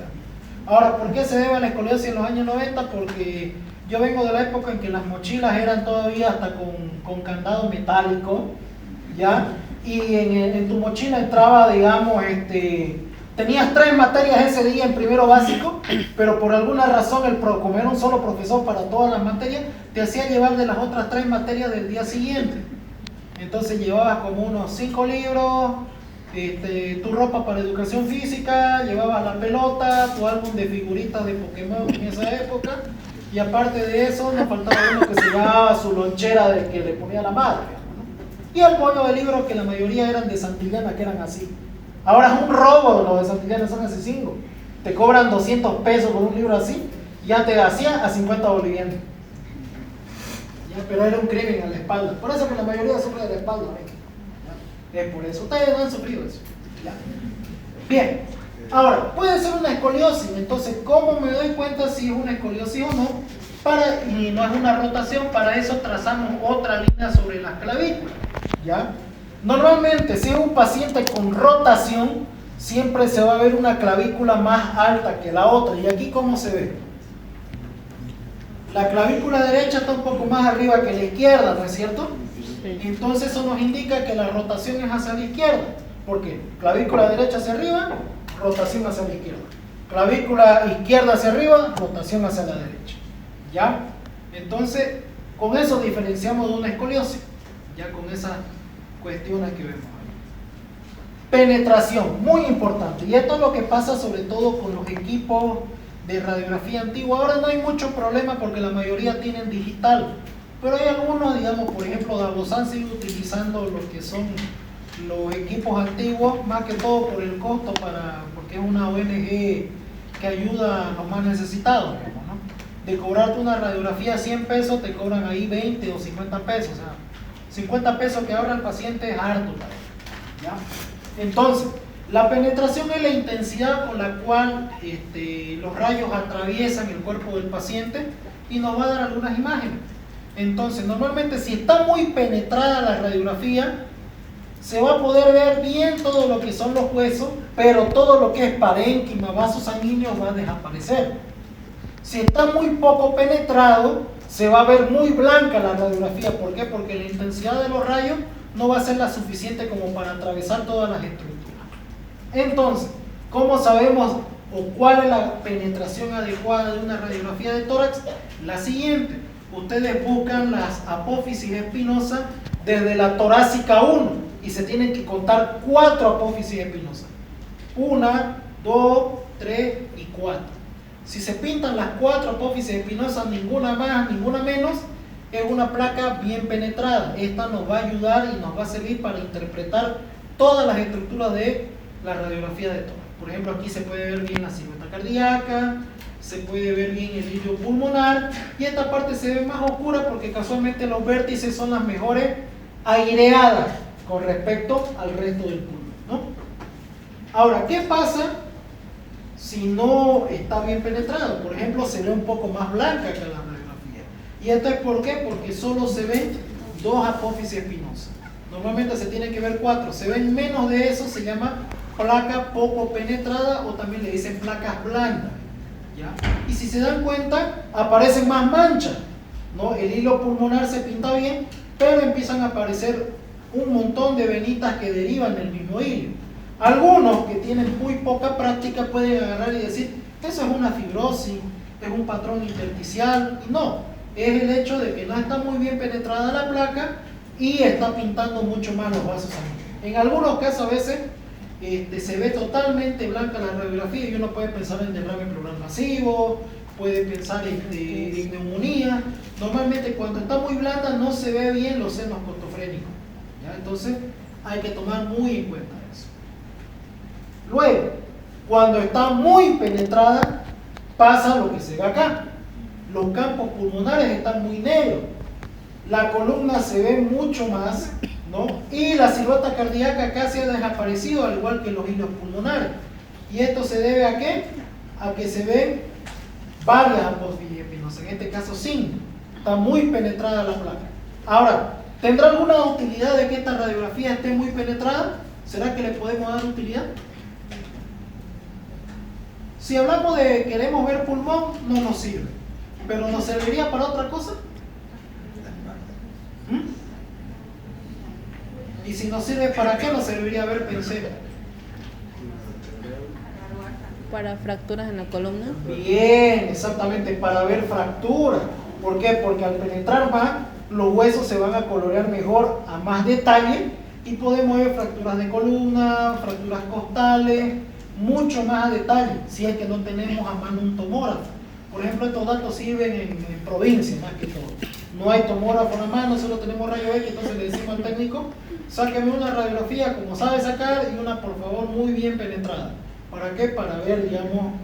Ahora, ¿por qué se debe a la escoliosis en los años 90? Porque yo vengo de la época en que las mochilas eran todavía hasta con candado metálico, ¿ya? Y en tu mochila entraba, digamos, tenías 3 materias ese día en primero básico, pero por alguna razón, como era un solo profesor para todas las materias, te hacía llevar de las otras 3 materias del día siguiente. Entonces llevabas como unos 5 libros, tu ropa para educación física, llevabas la pelota, tu álbum de figuritas de Pokémon en esa época, y aparte de eso, nos faltaba uno que se llevaba su lonchera de que le ponía la madre, ¿no? Y el bollo de libros que la mayoría eran de Santillana, que eran así. Ahora es un robo, los de Santillana son asesinos. Te cobran 200 pesos por un libro así, y ya te hacía a 50 bolivianos. Ya, pero era un crimen a la espalda. Por eso que la mayoría sufre de la espalda, ¿ven? Es por eso. Ustedes no han sufrido eso. Ya. Bien. Ahora, puede ser una escoliosis. Entonces, ¿cómo me doy cuenta si es una escoliosis o no? Y no es una rotación, para eso trazamos otra línea sobre las clavículas. ¿Ya? Normalmente, si es un paciente con rotación, siempre se va a ver una clavícula más alta que la otra. ¿Y aquí cómo se ve? La clavícula derecha está un poco más arriba que la izquierda, ¿no es cierto? Sí. Entonces eso nos indica que la rotación es hacia la izquierda. ¿Por qué? Clavícula derecha hacia arriba, rotación hacia la izquierda. Clavícula izquierda hacia arriba, rotación hacia la derecha. ¿Ya? Entonces, con eso diferenciamos de una escoliosis. Ya con esas cuestiones que vemos ahí. Penetración, muy importante. Y esto es lo que pasa sobre todo con los equipos de radiografía antigua. Ahora no hay mucho problema porque la mayoría tienen digital. Pero hay algunos, digamos, por ejemplo, Davozan sigue utilizando lo que son los equipos antiguos, más que todo por el costo, porque es una ONG que ayuda a los más necesitados, ¿no? De cobrarte una radiografía 100 pesos, te cobran ahí 20 o 50 pesos. O sea, 50 pesos que ahorra el paciente es harto, ¿ya? Entonces, la penetración es la intensidad con la cual los rayos atraviesan el cuerpo del paciente y nos va a dar algunas imágenes. Entonces, normalmente si está muy penetrada la radiografía, se va a poder ver bien todo lo que son los huesos, pero todo lo que es parénquima, vasos sanguíneos va a desaparecer. Si está muy poco penetrado, se va a ver muy blanca la radiografía. ¿Por qué? Porque la intensidad de los rayos no va a ser la suficiente como para atravesar todas las estructuras. Entonces, ¿cómo sabemos o cuál es la penetración adecuada de una radiografía de tórax? La siguiente. Ustedes buscan las apófisis espinosas desde la torácica 1 y se tienen que contar 4 apófisis espinosas. 1, 2, 3 y 4. Si se pintan las 4 apófisis espinosas, ninguna más, ninguna menos, es una placa bien penetrada. Esta nos va a ayudar y nos va a servir para interpretar todas las estructuras de la radiografía de tórax. Por ejemplo, aquí se puede ver bien la silueta cardíaca, se puede ver bien el hilio pulmonar, y esta parte se ve más oscura porque casualmente los vértices son las mejores aireadas con respecto al resto del pulmón, ¿no? Ahora, ¿qué pasa si no está bien penetrado? Por ejemplo, se ve un poco más blanca que la radiografía. ¿Y esto es por qué? Porque solo se ven 2 apófisis espinosas. Normalmente se tiene que ver 4. Se ven menos de eso, se llama placa poco penetrada, o también le dicen placas blandas. ¿ya? Y si se dan cuenta, aparecen más manchas, ¿no? El hilo pulmonar se pinta bien, pero empiezan a aparecer un montón de venitas que derivan del mismo hilo. Algunos que tienen muy poca práctica pueden agarrar y decir, eso es una fibrosis, es un patrón intersticial, y no, es el hecho de que no está muy bien penetrada la placa y está pintando mucho más los vasos sanguíneos. En algunos casos a veces se ve totalmente blanca la radiografía y uno puede pensar en derrame pleural masivo, puede pensar en neumonía. Normalmente cuando está muy blanda no se ve bien los senos costofrénicos, ¿ya? Entonces hay que tomar muy en cuenta eso. Luego, cuando está muy penetrada, pasa lo que se ve acá. Los campos pulmonares están muy negros, la columna se ve mucho más, ¿no? Y la silueta cardíaca casi ha desaparecido, al igual que los hilos pulmonares. ¿Y esto se debe a qué? A que se ven varias apófisis espinosas, en este caso 5. Está muy penetrada la placa. Ahora, ¿tendrá alguna utilidad de que esta radiografía esté muy penetrada? ¿Será que le podemos dar utilidad? Si hablamos de queremos ver pulmón, no nos sirve. ¿Pero nos serviría para otra cosa? ¿Y si nos sirve para qué nos serviría ver pensero? Para fracturas en la columna. Bien, exactamente, para ver fracturas. ¿Por qué? Porque al penetrar más, los huesos se van a colorear mejor a más detalle y podemos ver fracturas de columna, fracturas costales, mucho más a detalle, si es que no tenemos a mano un tomógrafo. Por ejemplo, estos datos sirven en provincia más que todo. No hay tomógrafo en la mano, solo tenemos rayo X, entonces le decimos al técnico, sáqueme una radiografía como sabe sacar y una por favor muy bien penetrada. ¿Para qué? Para ver, digamos,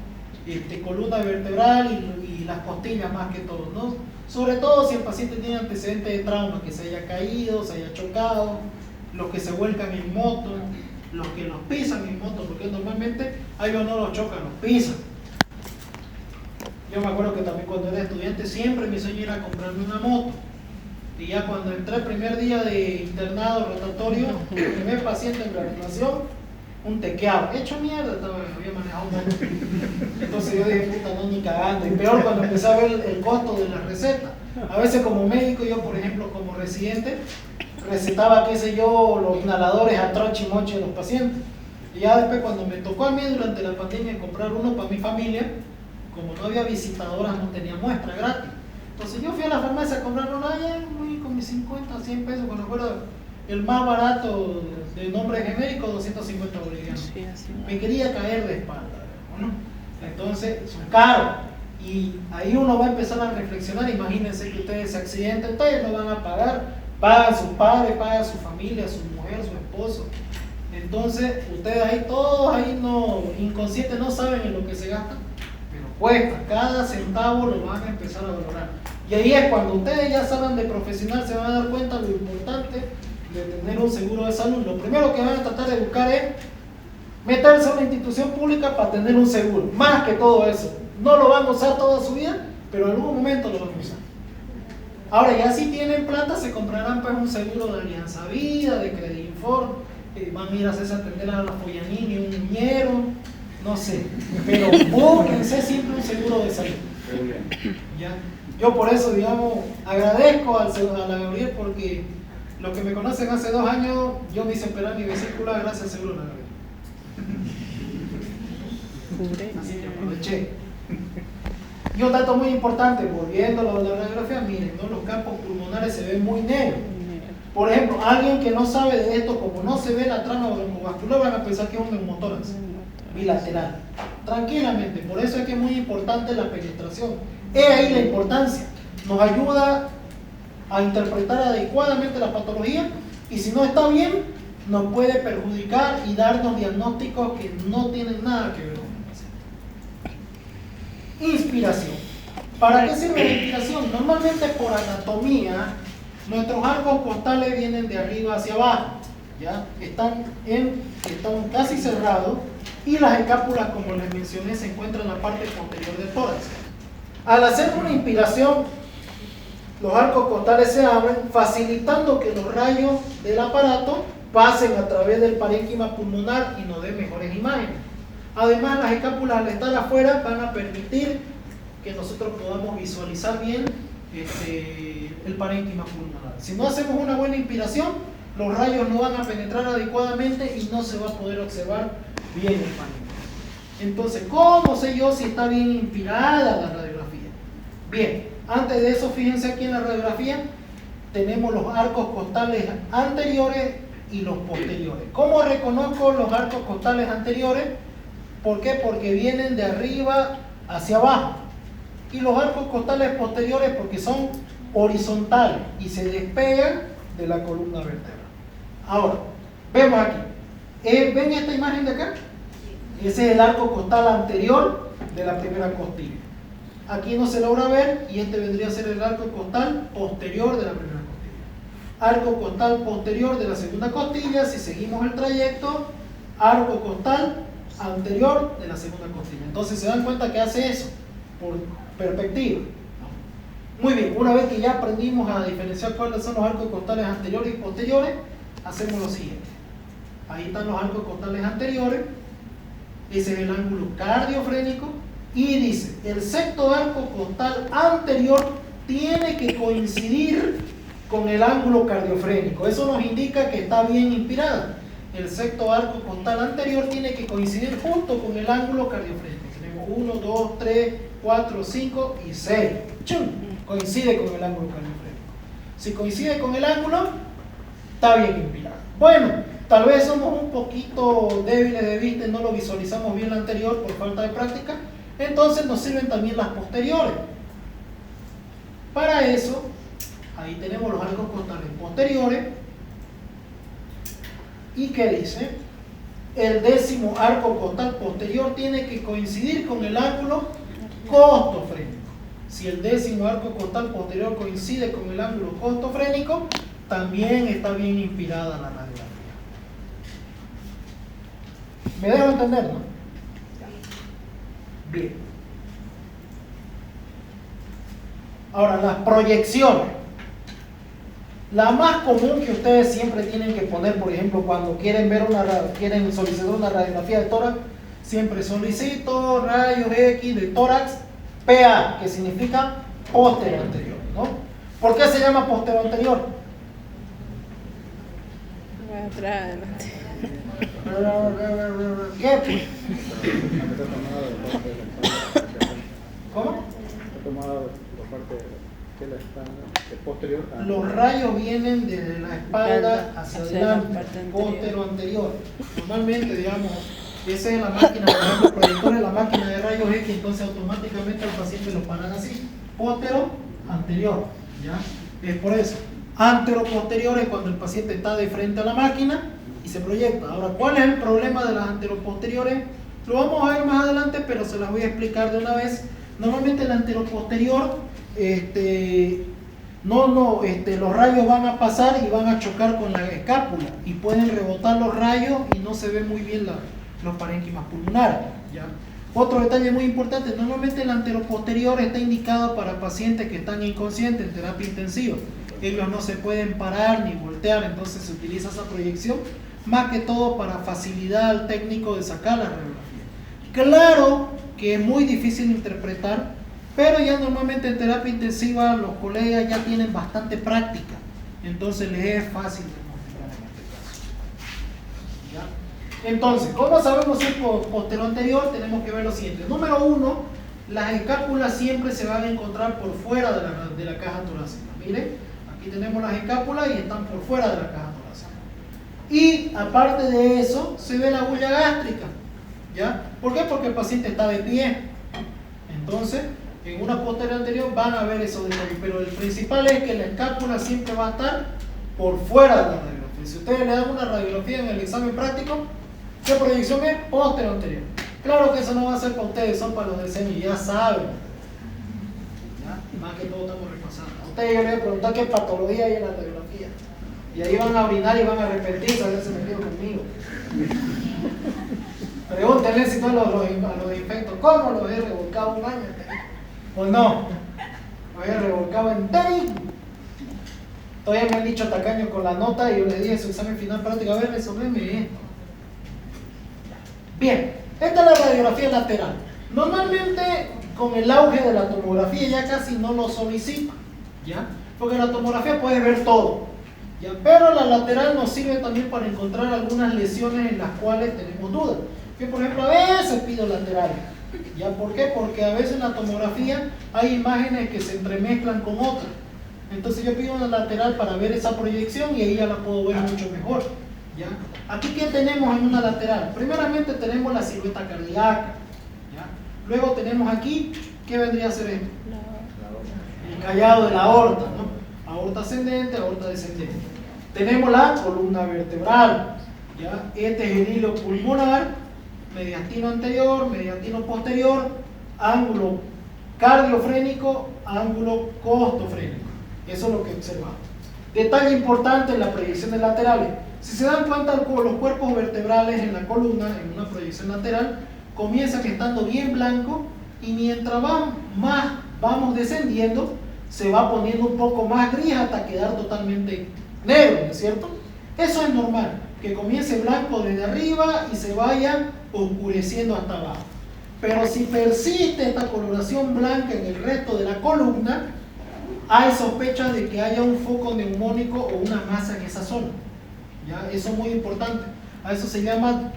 columna vertebral y las costillas más que todo, ¿no? Sobre todo si el paciente tiene antecedentes de trauma, que se haya caído, se haya chocado, los que se vuelcan en moto, los que los pisan en moto, porque normalmente a ellos no los chocan, los pisan. Yo me acuerdo que también cuando era estudiante siempre mi sueño era comprarme una moto. Y ya cuando entré el primer día de internado rotatorio, el primer paciente en reanimación, un tequeado, hecho mierda, había manejado un moto. Entonces yo dije, puta, no, ni cagando. Y peor cuando empecé a ver el costo de la receta. A veces como médico, yo por ejemplo como residente, recetaba, qué sé yo, los inhaladores a troche y moche de los pacientes. Y ya después cuando me tocó a mí durante la pandemia comprar uno para mi familia, como no había visitadoras, no tenía muestra gratis. Entonces yo fui a la farmacia a comprar uno allá, con mis 50 o 100 pesos, cuando recuerdo el más barato de nombre genérico, 250 bolivianos. Sí, así. Me quería caer de espalda, ¿no? Entonces son caros. Y ahí uno va a empezar a reflexionar. Imagínense que ustedes se accidenten, ustedes no van a pagar, pagan sus padres, pagan su familia, su mujer, su esposo. Entonces ustedes ahí, todos ahí no, inconscientes, no saben en lo que se gasta, pero cuesta, cada centavo lo van a empezar a valorar. Y ahí es cuando ustedes ya saben de profesional, se van a dar cuenta lo importante de tener un seguro de salud. Lo primero que van a tratar de buscar es meterse a una institución pública para tener un seguro, más que todo eso. No lo van a usar toda su vida, pero en algún momento lo van a usar. Ahora ya si tienen plata se comprarán pues un seguro de Alianza Vida, de Creditinfor, van a ir a hacerse atender a la Foyanini, un niñero, no sé, pero búsquense siempre un seguro de salud. ¿Ya? Yo por eso, digamos, agradezco a la Gabriel porque los que me conocen hace 2 años, yo me hice operar mi vesícula gracias al seguro de la Gabriel. Así que aproveché. Y un dato muy importante, volviendo a la radiografía, miren, ¿no? Los campos pulmonares se ven muy negros. Por ejemplo, alguien que no sabe de esto, como no se ve la trama broncovascular, van a pensar que es un neumotórax bilateral. Tranquilamente, por eso es que es muy importante la penetración. Es ahí la importancia. Nos ayuda a interpretar adecuadamente la patología y si no está bien, nos puede perjudicar y darnos diagnósticos que no tienen nada que ver con el paciente. Inspiración. ¿Para qué sirve la inspiración? Normalmente por anatomía, nuestros arcos costales vienen de arriba hacia abajo, ¿ya? Están casi cerrados y las escápulas, como les mencioné, se encuentran en la parte posterior del tórax. Al hacer una inspiración, los arcos costales se abren, facilitando que los rayos del aparato pasen a través del parénquima pulmonar y nos den mejores imágenes. Además, las escápulas al estar afuera van a permitir que nosotros podamos visualizar bien el parénquima pulmonar. Si no hacemos una buena inspiración, los rayos no van a penetrar adecuadamente y no se va a poder observar bien el parénquima. Entonces, ¿cómo sé yo si está bien inspirada la radiografía? Bien, antes de eso, fíjense aquí en la radiografía, tenemos los arcos costales anteriores y los posteriores. ¿Cómo reconozco los arcos costales anteriores? ¿Por qué? Porque vienen de arriba hacia abajo. Y los arcos costales posteriores porque son horizontales y se despegan de la columna vertebral. Ahora, vemos aquí. ¿Ven esta imagen de acá? Ese es el arco costal anterior de la primera costilla. Aquí no se logra ver y este vendría a ser el arco costal posterior de la primera costilla. Arco costal posterior de la segunda costilla, si seguimos el trayecto, arco costal anterior de la segunda costilla. Entonces se dan cuenta que hace eso por perspectiva. Muy bien, una vez que ya aprendimos a diferenciar cuáles son los arcos costales anteriores y posteriores, hacemos lo siguiente. Ahí están los arcos costales anteriores, ese es el ángulo cardiofrénico, y dice, el sexto arco costal anterior tiene que coincidir con el ángulo cardiofrénico. Eso nos indica que está bien inspirada. El sexto arco costal anterior tiene que coincidir junto con el ángulo cardiofrénico. Tenemos 1, 2, 3, 4, 5 y 6. ¡Chum! Coincide con el ángulo cardiofrénico. Si coincide con el ángulo, está bien inspirado. Bueno, tal vez somos un poquito débiles de vista y no lo visualizamos bien la anterior por falta de práctica. Entonces nos sirven también las posteriores. Para eso, ahí tenemos los arcos costales posteriores. ¿Y qué dice? El décimo arco costal posterior tiene que coincidir con el ángulo costofrénico. Si el décimo arco costal posterior coincide con el ángulo costofrénico, también está bien inspirada la radiografía. ¿Me dejo entender, no? Bien. Ahora, las proyecciones. La más común que ustedes siempre tienen que poner, por ejemplo, cuando quieren solicitar una radiografía de tórax, siempre solicito rayos X de tórax PA, que significa póstero anterior, ¿no? ¿Por qué se llama póstero anterior? Atrás, adelante. ¿Qué? ¿Cómo? Posterior. Los rayos vienen de la espalda hacia adelante, póstero anterior. Normalmente, digamos, esa es la máquina, por ejemplo, el proyector es la máquina de rayos X, entonces automáticamente al paciente lo paran así. Póstero anterior, ¿ya? Es por eso. Antero posterior es cuando el paciente está de frente a la máquina y se proyecta. Ahora, ¿cuál es el problema de las anteroposteriores? Lo vamos a ver más adelante, pero se las voy a explicar de una vez. Normalmente el anteroposterior, los rayos van a pasar y van a chocar con la escápula y pueden rebotar los rayos y no se ven muy bien los parénquimas pulmonares, ¿ya? Otro detalle muy importante, normalmente el anteroposterior está indicado para pacientes que están inconscientes en terapia intensiva. Ellos no se pueden parar ni voltear, entonces se utiliza esa proyección más que todo para facilidad al técnico de sacar la radiografía. Claro que es muy difícil interpretar, pero ya normalmente en terapia intensiva los colegas ya tienen bastante práctica, entonces les es fácil diagnosticar en este caso. ¿Ya? Entonces, ¿cómo sabemos si es postero anterior? Tenemos que ver lo siguiente. Número 1, las escápulas siempre se van a encontrar por fuera de la caja torácica. Miren, aquí tenemos las escápulas y están por fuera de la caja torácica. Y aparte de eso, se ve la bulla gástrica. ¿Ya? ¿Por qué? Porque el paciente está de pie. Entonces, en una posterior anterior van a ver esos detalles, pero el principal es que la escápula siempre va a estar por fuera de la radiografía. Si ustedes le dan una radiografía en el examen práctico, ¿qué proyección es? Posterior anterior. Claro que eso no va a ser para ustedes, son para los de semi, ya saben. ¿Ya? Más que todo estamos repasando. A ustedes yo les voy a preguntar qué patología hay en la radiografía. Y ahí van a orinar y van a arrepentirse, a ver si se metieron conmigo. Pregúntenle si no a los infectos, ¿cómo los he revolcado un año? ¿O no? Los he revolcado entero. Todavía me han dicho tacaños con la nota y yo les dije en su examen final práctico, a ver, resolveme esto. Bien, Esta es la radiografía lateral. Normalmente con el auge de la tomografía ya casi no lo solicita, ¿ya? Porque la tomografía puede ver todo, ¿ya? Pero la lateral nos sirve también para encontrar algunas lesiones en las cuales tenemos dudas. Yo, por ejemplo, a veces pido lateral, ¿ya? ¿Por qué? Porque a veces en la tomografía hay imágenes que se entremezclan con otras. Entonces yo pido una lateral para ver esa proyección y ahí ya la puedo ver mucho mejor, ¿ya? Aquí, ¿qué tenemos en una lateral? Primeramente tenemos la silueta cardíaca, ¿ya? Luego tenemos aquí, ¿qué vendría a ser esto? El callado de la aorta, ¿no? Aorta ascendente, aorta descendente. Tenemos la columna vertebral, ¿ya? Este es el hilo pulmonar, mediastino anterior, mediastino posterior, ángulo cardiofrénico, ángulo costofrénico. Eso es lo que observamos. Detalle importante en las proyecciones laterales. Si se dan cuenta, los cuerpos vertebrales en la columna, en una proyección lateral, comienzan estando bien blancos y mientras vamos descendiendo, se va poniendo un poco más gris hasta quedar totalmente negro, ¿no es cierto? Eso es normal, que comience blanco desde arriba y se vaya oscureciendo hasta abajo. Pero si persiste esta coloración blanca en el resto de la columna, hay sospechas de que haya un foco neumónico o una masa en esa zona, ¿ya? Eso es muy importante. A eso se llama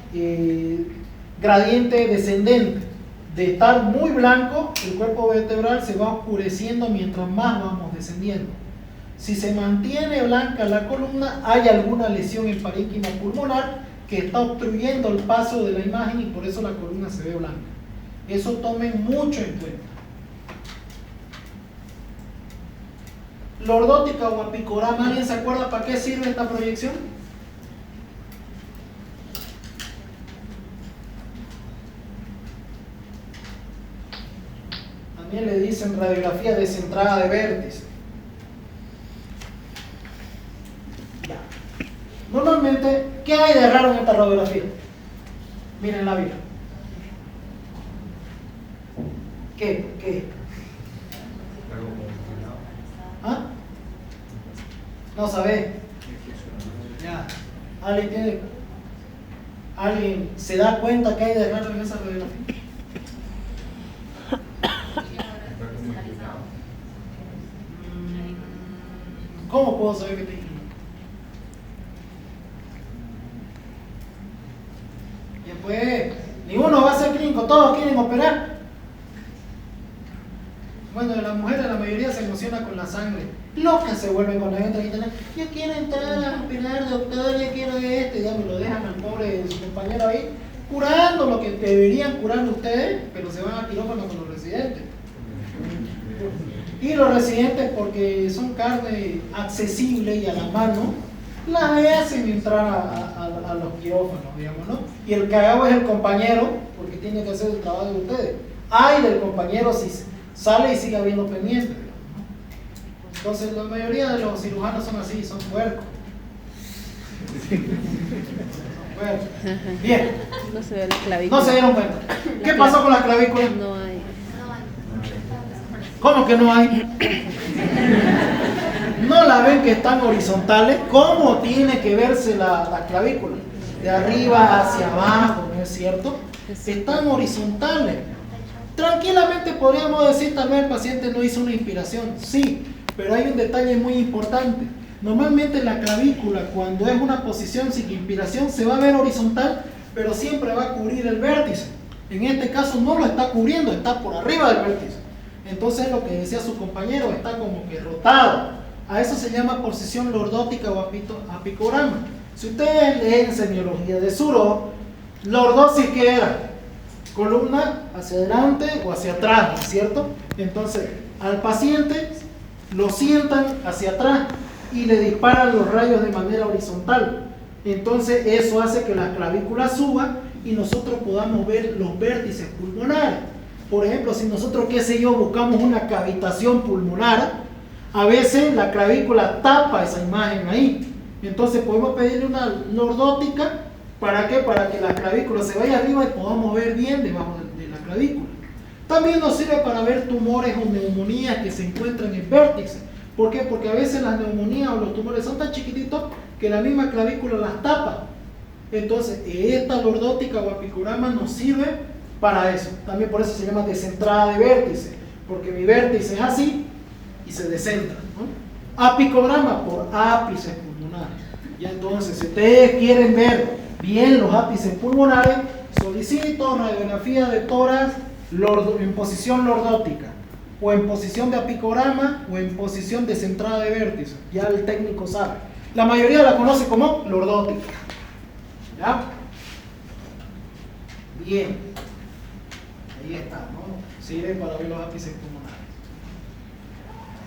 gradiente descendente. De estar muy blanco, el cuerpo vertebral se va oscureciendo mientras más vamos descendiendo. Si se mantiene blanca la columna, hay alguna lesión en parénquima pulmonar que está obstruyendo el paso de la imagen y por eso la columna se ve blanca. Eso tomen mucho en cuenta. Lordótica o apicograma, ¿alguien se acuerda para qué sirve esta proyección? También le dicen radiografía descentrada de vértice. Ya. Normalmente, ¿qué hay de raro en esta radiografía? Miren la vida. ¿Qué? ¿Ah? No sabe. Ya. ¿Alguien se da cuenta que hay de raro en esa radiografía? ¿Cómo puedo saber que te inclina? Y después, ninguno va a ser clínico, todos quieren operar. Bueno, las mujeres, la mayoría se emociona con la sangre. Locas se vuelven con la gente que tienen. Yo quiero entrar a operar, doctor, yo quiero esto. Y ya me lo dejan al pobre su compañero ahí, curando lo que deberían curar ustedes, pero se van a quirófano con los residentes. Y los residentes, porque son carne accesible y a la mano, las hacen entrar a los quirófanos, digamos, ¿no? Y el cagado es el compañero, porque tiene que hacer el trabajo de ustedes. Ay del compañero si sale y sigue habiendo pendiente, ¿no? Entonces la mayoría de los cirujanos son así, son puercos. Bien. No se ve la clavícula. No se dieron cuenta. ¿Qué pasó con la clavícula? No hay. ¿Cómo que no hay? ¿No la ven que están horizontales? ¿Cómo tiene que verse la clavícula? De arriba hacia abajo, ¿no es cierto? Están horizontales. Tranquilamente podríamos decir, tal vez el paciente no hizo una inspiración. Sí, pero hay un detalle muy importante. Normalmente la clavícula, cuando es una posición sin inspiración, se va a ver horizontal, pero siempre va a cubrir el vértice. En este caso no lo está cubriendo, está por arriba del vértice. Entonces lo que decía su compañero, está como que rotado. A eso se llama posición lordótica o apicograma. Si ustedes leen semiología de Suro, lordosis, ¿qué era? Columna hacia adelante o hacia atrás, ¿no es cierto? Entonces al paciente lo sientan hacia atrás y le disparan los rayos de manera horizontal. Entonces eso hace que la clavícula suba y nosotros podamos ver los vértices pulmonares. Por ejemplo, si nosotros, qué sé yo, buscamos una cavitación pulmonar, a veces la clavícula tapa esa imagen ahí. Entonces podemos pedirle una lordótica. ¿Para qué? Para que la clavícula se vaya arriba y podamos ver bien debajo de la clavícula. También nos sirve para ver tumores o neumonías que se encuentran en vértice. ¿Por qué? Porque a veces las neumonías o los tumores son tan chiquititos que la misma clavícula las tapa. Entonces, esta lordótica o apicograma nos sirve para eso. También por eso se llama descentrada de vértice, porque mi vértice es así y se descentra, ¿no? Apicograma por ápices pulmonares. Ya entonces, si ustedes quieren ver bien los ápices pulmonares, solicito radiografía de tórax en posición lordótica, o en posición de apicograma, o en posición descentrada de vértice. Ya el técnico sabe. La mayoría la conoce como lordótica. ¿Ya? Bien. Ahí está, ¿no? Sirve para ver los ápices pulmonares.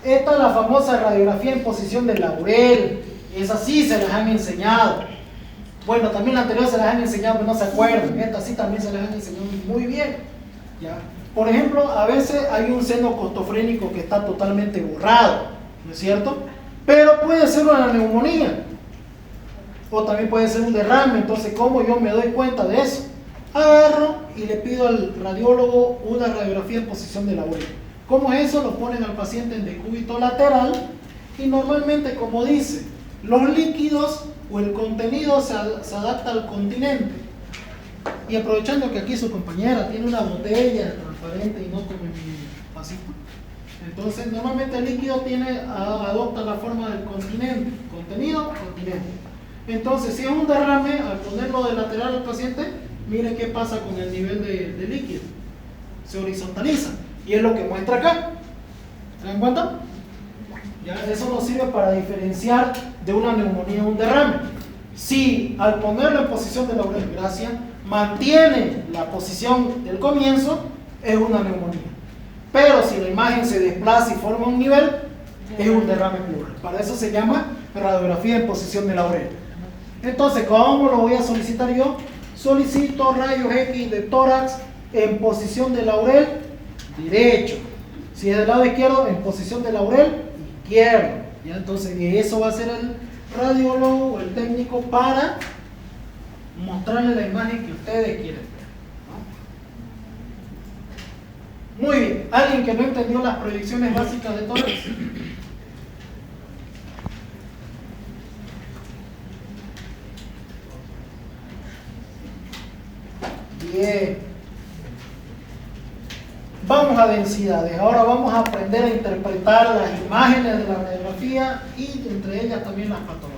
Esta es la famosa radiografía en posición de laurel. Esa sí se las han enseñado. Bueno, también la anterior se las han enseñado, pero no se acuerdan. Esta sí también se las han enseñado muy bien. ¿Ya? Por ejemplo, a veces hay un seno costofrénico que está totalmente borrado, ¿no es cierto? Pero puede ser una neumonía. O también puede ser un derrame. Entonces, ¿cómo yo me doy cuenta de eso? Agarro y le pido al radiólogo una radiografía en posición de laurel. ¿Cómo es eso? Lo ponen al paciente en decúbito lateral y normalmente, como dice, los líquidos o el contenido se adapta al continente. Y aprovechando que aquí su compañera tiene una botella transparente y no como en mi vasito, entonces normalmente el líquido adopta la forma del continente, contenido, continente. Entonces, si es un derrame, al ponerlo de lateral al paciente, miren qué pasa con el nivel de líquido. Se horizontaliza. Y es lo que muestra acá. ¿Se dan cuenta? ¿Ya? Eso nos sirve para diferenciar de una neumonía un derrame. Si al ponerlo en posición de laurel, gracias, mantiene la posición del comienzo, es una neumonía. Pero si la imagen se desplaza y forma un nivel, es un derrame pleural. Para eso se llama radiografía en posición de laurel. Entonces, ¿cómo lo voy a solicitar yo? Solicito rayos X de tórax en posición de laurel derecho. Si es del lado izquierdo, en posición de laurel izquierdo. ¿Ya? Entonces, eso va a ser el radiólogo o el técnico para mostrarle la imagen que ustedes quieren ver, ¿no? Muy bien. ¿Alguien que no entendió las proyecciones básicas de tórax? Bien. Vamos a densidades. Ahora vamos a aprender a interpretar las imágenes de la radiografía y entre ellas también las patologías.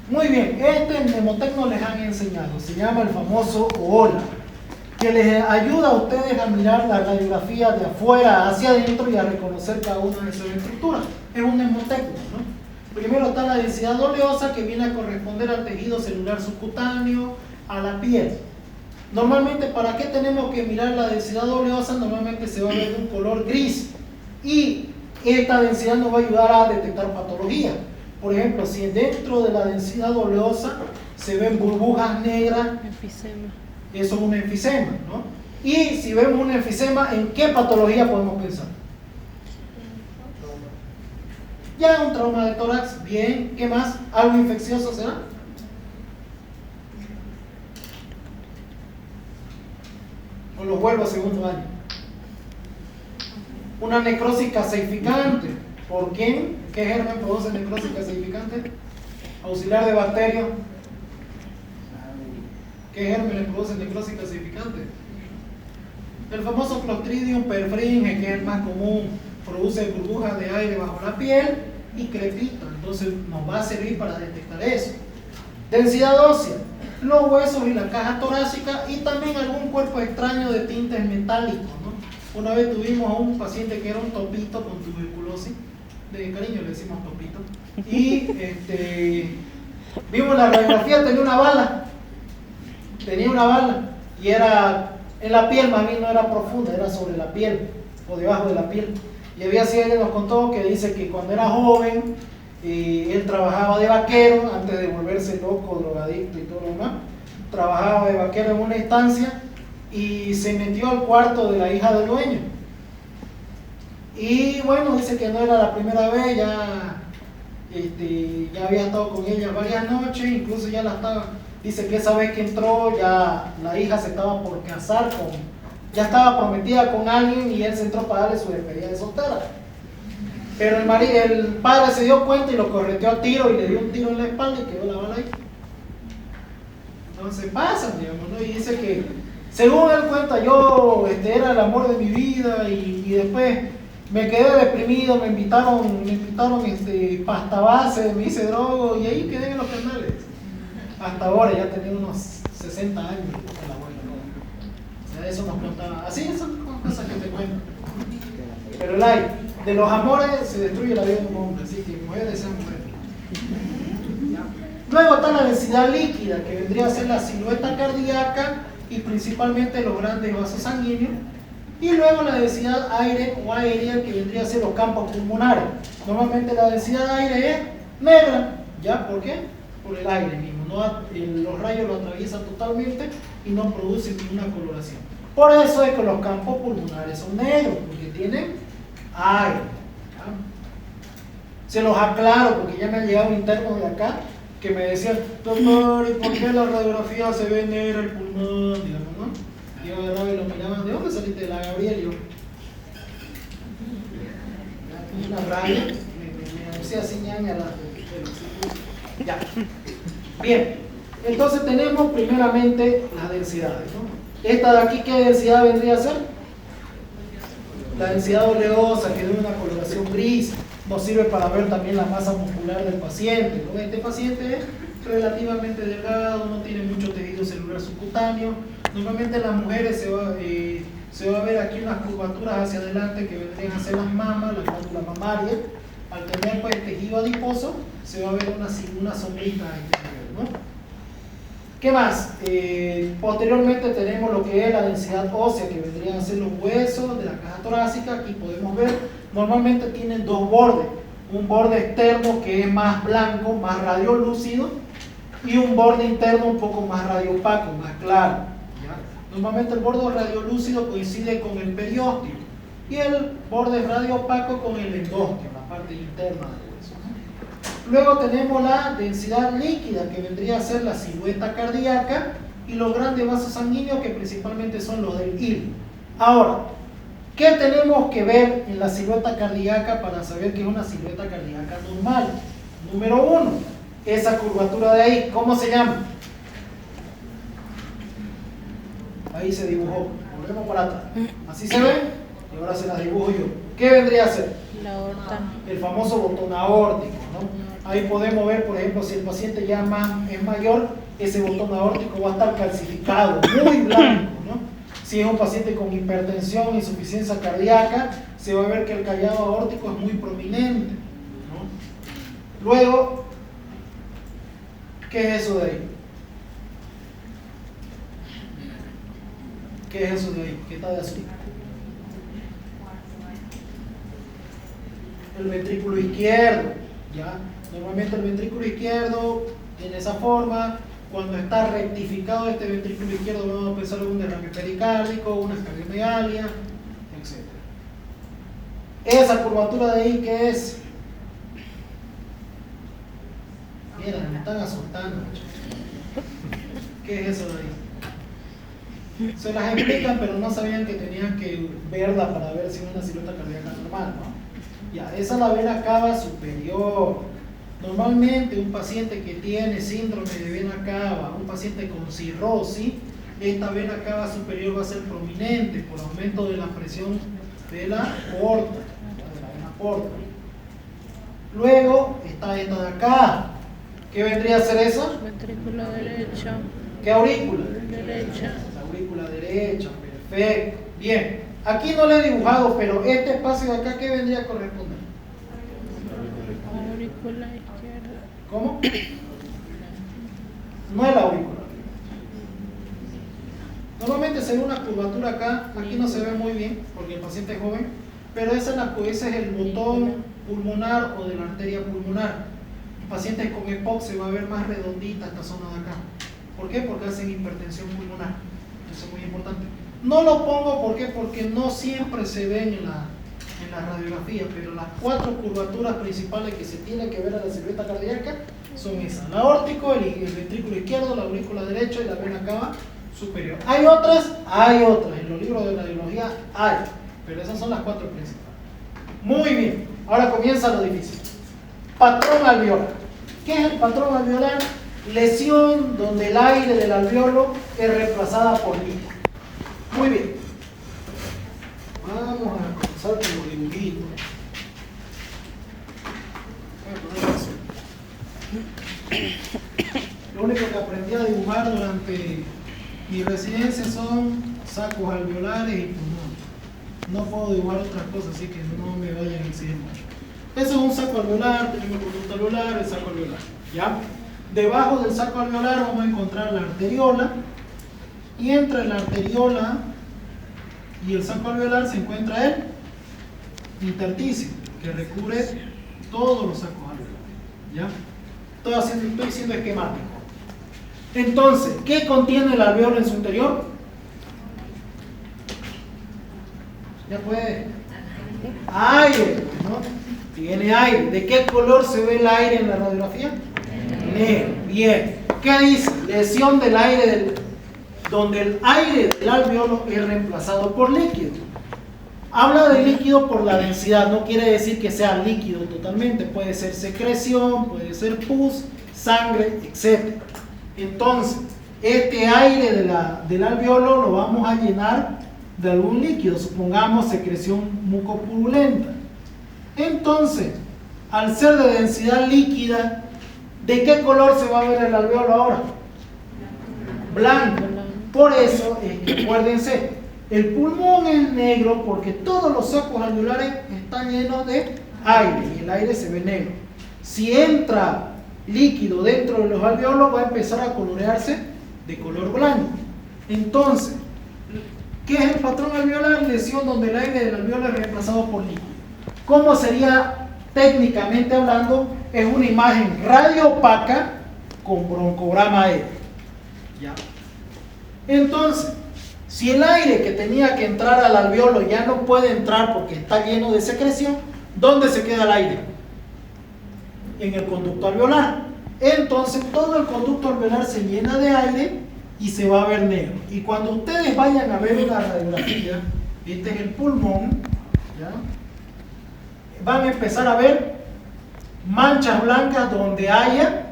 Muy bien, este en Nemotecno les han enseñado, se llama el famoso OOLA, que les ayuda a ustedes a mirar la radiografía de afuera hacia adentro y a reconocer cada una de sus estructuras. Es un Nemotecno, ¿no? Primero está la densidad oleosa, que viene a corresponder al tejido celular subcutáneo, a la piel. Normalmente, ¿para qué tenemos que mirar la densidad oleosa? Normalmente se va a ver de un color gris y esta densidad nos va a ayudar a detectar patología. Por ejemplo, si dentro de la densidad oleosa se ven burbujas negras, Enfisema. eso es un enfisema, ¿no? Y si vemos un enfisema, ¿en qué patología podemos pensar? Ya un trauma de tórax, bien. ¿Qué más? ¿Algo infeccioso será? O los vuelvo a segundo año. Una necrosis caseificante. ¿Por quién? ¿Qué germen produce necrosis caseificante? Auxiliar de bacterio. ¿Qué gérmenes produce necrosis caseificante? El famoso Clostridium perfringens, que es el más común, produce burbujas de aire bajo la piel y crepita. Entonces nos va a servir para detectar eso. Densidad ósea, los huesos y la caja torácica, y también algún cuerpo extraño de tintes metálicos, ¿no? Una vez tuvimos a un paciente que era un topito con tuberculosis, de cariño le decimos topito, y vimos la radiografía, tenía una bala, y era en la piel, más bien no era profunda, era sobre la piel o debajo de la piel. Y había así, él nos contó que dice que cuando era joven, él trabajaba de vaquero, antes de volverse loco, drogadicto y todo lo demás, trabajaba de vaquero en una estancia y se metió al cuarto de la hija del dueño. Y bueno, dice que no era la primera vez, ya había estado con ella varias noches, incluso ya dice que esa vez que entró, ya la hija se estaba por casar ya estaba prometida con alguien y él se entró para darle su despedida de soltera. Pero el padre se dio cuenta y lo correteó a tiro y le dio un tiro en la espalda y quedó la bala ahí. Entonces pasan, digamos, ¿no? Y dice que, según él cuenta, yo era el amor de mi vida y después me quedé deprimido, me invitaron pasta base, me hice drogo y ahí quedé en los canales. Hasta ahora ya tenía unos 60 años el abuelo, ¿no? O sea, eso nos contaba. Así son cosas que te cuento. Pero de los amores se destruye la vida de un hombre, así que mujeres sean mujeres. Luego está la densidad líquida, que vendría a ser la silueta cardíaca y principalmente los grandes vasos sanguíneos. Y luego la densidad aire o aérea, que vendría a ser los campos pulmonares. Normalmente la densidad aire es negra. ¿Ya? ¿Por qué? Por el aire mismo. Los rayos lo atraviesan totalmente y no producen ninguna coloración. Por eso es que los campos pulmonares son negros, porque tienen aire. ¿Ya? Se los aclaro porque ya me han llegado internos de acá que me decían, doctor, ¿y por qué la radiografía se ve negra el pulmón? Digamos, ¿no? Yo agarraba y lo miraba, ¿de dónde saliste? De la Gabriel. Yo, una raya, me decía así ñaña la ya. Bien, entonces tenemos primeramente las densidades, ¿no? Esta de aquí, ¿qué densidad vendría a ser? La densidad oleosa, que da una coloración gris. Nos sirve para ver también la masa muscular del paciente, ¿no? Este paciente es relativamente delgado, no tiene mucho tejido celular subcutáneo. Normalmente en las mujeres se va a ver aquí unas curvaturas hacia adelante que vendrían a ser las mamas, la glándula mamaria. Al tener pues tejido adiposo, se va a ver una sombrita ahí, ¿no? ¿Qué más? Posteriormente tenemos lo que es la densidad ósea, que vendrían a ser los huesos de la caja torácica. Aquí podemos ver, normalmente tienen dos bordes. Un borde externo que es más blanco, más radiolúcido, y un borde interno un poco más radiopaco, más claro. ¿Ya? Normalmente el borde radiolúcido coincide con el periósteo y el borde radiopaco con el endósteo, la parte interna del hueso. Luego tenemos la densidad líquida, que vendría a ser la silueta cardíaca, y los grandes vasos sanguíneos, que principalmente son los del hilo. Ahora, ¿qué tenemos que ver en la silueta cardíaca para saber que es una silueta cardíaca normal? Número 1, esa curvatura de ahí, ¿cómo se llama? Ahí se dibujó. Volvemos para atrás. ¿Así se ve? Y ahora se las dibujo yo. ¿Qué vendría a ser? La aorta. El famoso botón aórtico, ¿no? Ahí podemos ver, por ejemplo, si el paciente ya es mayor, ese botón aórtico va a estar calcificado, muy blanco, ¿no? Si es un paciente con hipertensión, insuficiencia cardíaca, se va a ver que el callado aórtico es muy prominente, ¿no? Luego, ¿qué es eso de ahí? ¿Qué es eso de ahí? ¿Qué está de azul? El ventrículo izquierdo, ¿ya? Normalmente el ventrículo izquierdo tiene esa forma. Cuando está rectificado este ventrículo izquierdo, vamos a pensar en un derrame pericárdico, una cardiomegalia, etc. Esa curvatura de ahí, ¿qué es? Mira, me están asustando. ¿Qué es eso de ahí? Se las explican, pero no sabían que tenían que verla para ver si es una silueta cardíaca normal, ¿no? Ya, esa es la vena cava superior. Normalmente un paciente que tiene síndrome de vena cava, un paciente con cirrosis, esta vena cava superior va a ser prominente por aumento de la presión de la aorta, de la vena porta. Luego está esta de acá. ¿Qué vendría a ser esa? Ventrículo derecho. ¿Qué aurícula? Derecha. La aurícula derecha, perfecto. Bien, aquí no le he dibujado, pero este espacio de acá, ¿qué vendría a corresponder? Aurícula izquierda. ¿Cómo? No es la aurícula. Normalmente se ve una curvatura acá, aquí no se ve muy bien porque el paciente es joven, pero ese es el botón pulmonar o de la arteria pulmonar. En pacientes con EPOC se va a ver más redondita esta zona de acá. ¿Por qué? Porque hacen hipertensión pulmonar. Eso es muy importante. No lo pongo ¿por qué? Porque no siempre se ven en la radiografía, pero las 4 curvaturas principales que se tiene que ver a la silueta cardíaca son esas: la aórtico, el ventrículo izquierdo, la aurícula derecha y la vena cava superior. ¿Hay otras? Hay otras. En los libros de radiología hay, pero esas son las 4 principales. Muy bien. Ahora comienza lo difícil. Patrón alveolar. ¿Qué es el patrón alveolar? Lesión donde el aire del alveolo es reemplazada por líquido. Muy bien. Vamos a comenzar con los dibujitos. Voy a poner eso. Lo único que aprendí a dibujar durante mi residencia son sacos alveolares y pulmones. No puedo dibujar otras cosas, así que no me vayan a exigir mucho. Eso es un saco alveolar, tenemos el conducto alveolar, el saco alveolar. ¿Ya? Debajo del saco alveolar vamos a encontrar la arteriola, y entre la arteriola y el saco alveolar se encuentra el intersticio, que recubre todos los sacos alveolares. ¿Ya? Estoy siendo esquemático. Entonces, ¿qué contiene el alveolo en su interior? Ya puede. Aire, ¿no? Tiene aire. ¿De qué color se ve el aire en la radiografía? Negro. Bien. ¿Qué dice? Lesión del aire donde el aire del alveolo es reemplazado por líquido. Habla de líquido por la densidad, no quiere decir que sea líquido totalmente, puede ser secreción, puede ser pus, sangre, etc. Entonces, este aire del alveolo lo vamos a llenar de algún líquido, supongamos secreción mucopurulenta. Entonces, al ser de densidad líquida, ¿de qué color se va a ver el alveolo ahora? Blanco. Por eso, acuérdense, el pulmón es negro porque todos los sacos alveolares están llenos de aire y el aire se ve negro. Si entra líquido dentro de los alveolos va a empezar a colorearse de color blanco. Entonces, ¿qué es el patrón alveolar? Lesión donde el aire del alveolo es reemplazado por líquido. ¿Cómo sería técnicamente hablando? Es una imagen radiopaca con broncograma aéreo. ¿Ya? Entonces, si el aire que tenía que entrar al alveolo ya no puede entrar porque está lleno de secreción, ¿dónde se queda el aire? En el conducto alveolar. Entonces todo el conducto alveolar se llena de aire y se va a ver negro. Y cuando ustedes vayan a ver una radiografía, este es el pulmón, ¿ya? Van a empezar a ver manchas blancas donde haya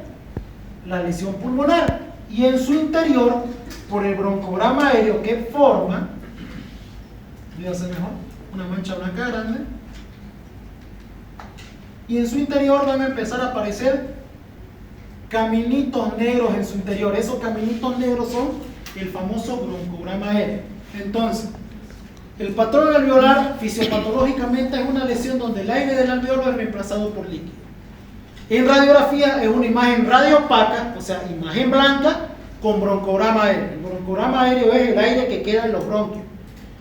la lesión pulmonar. Y en su interior, por el broncograma aéreo que forma, voy a hacer mejor, una mancha blanca grande, y en su interior van a empezar a aparecer caminitos negros en su interior. Esos caminitos negros son el famoso broncograma aéreo. Entonces, el patrón alveolar fisiopatológicamente es una lesión donde el aire del alveolo es reemplazado por líquido. En radiografía es una imagen radiopaca, o sea, imagen blanca con broncograma aéreo. El broncograma aéreo es el aire que queda en los bronquios.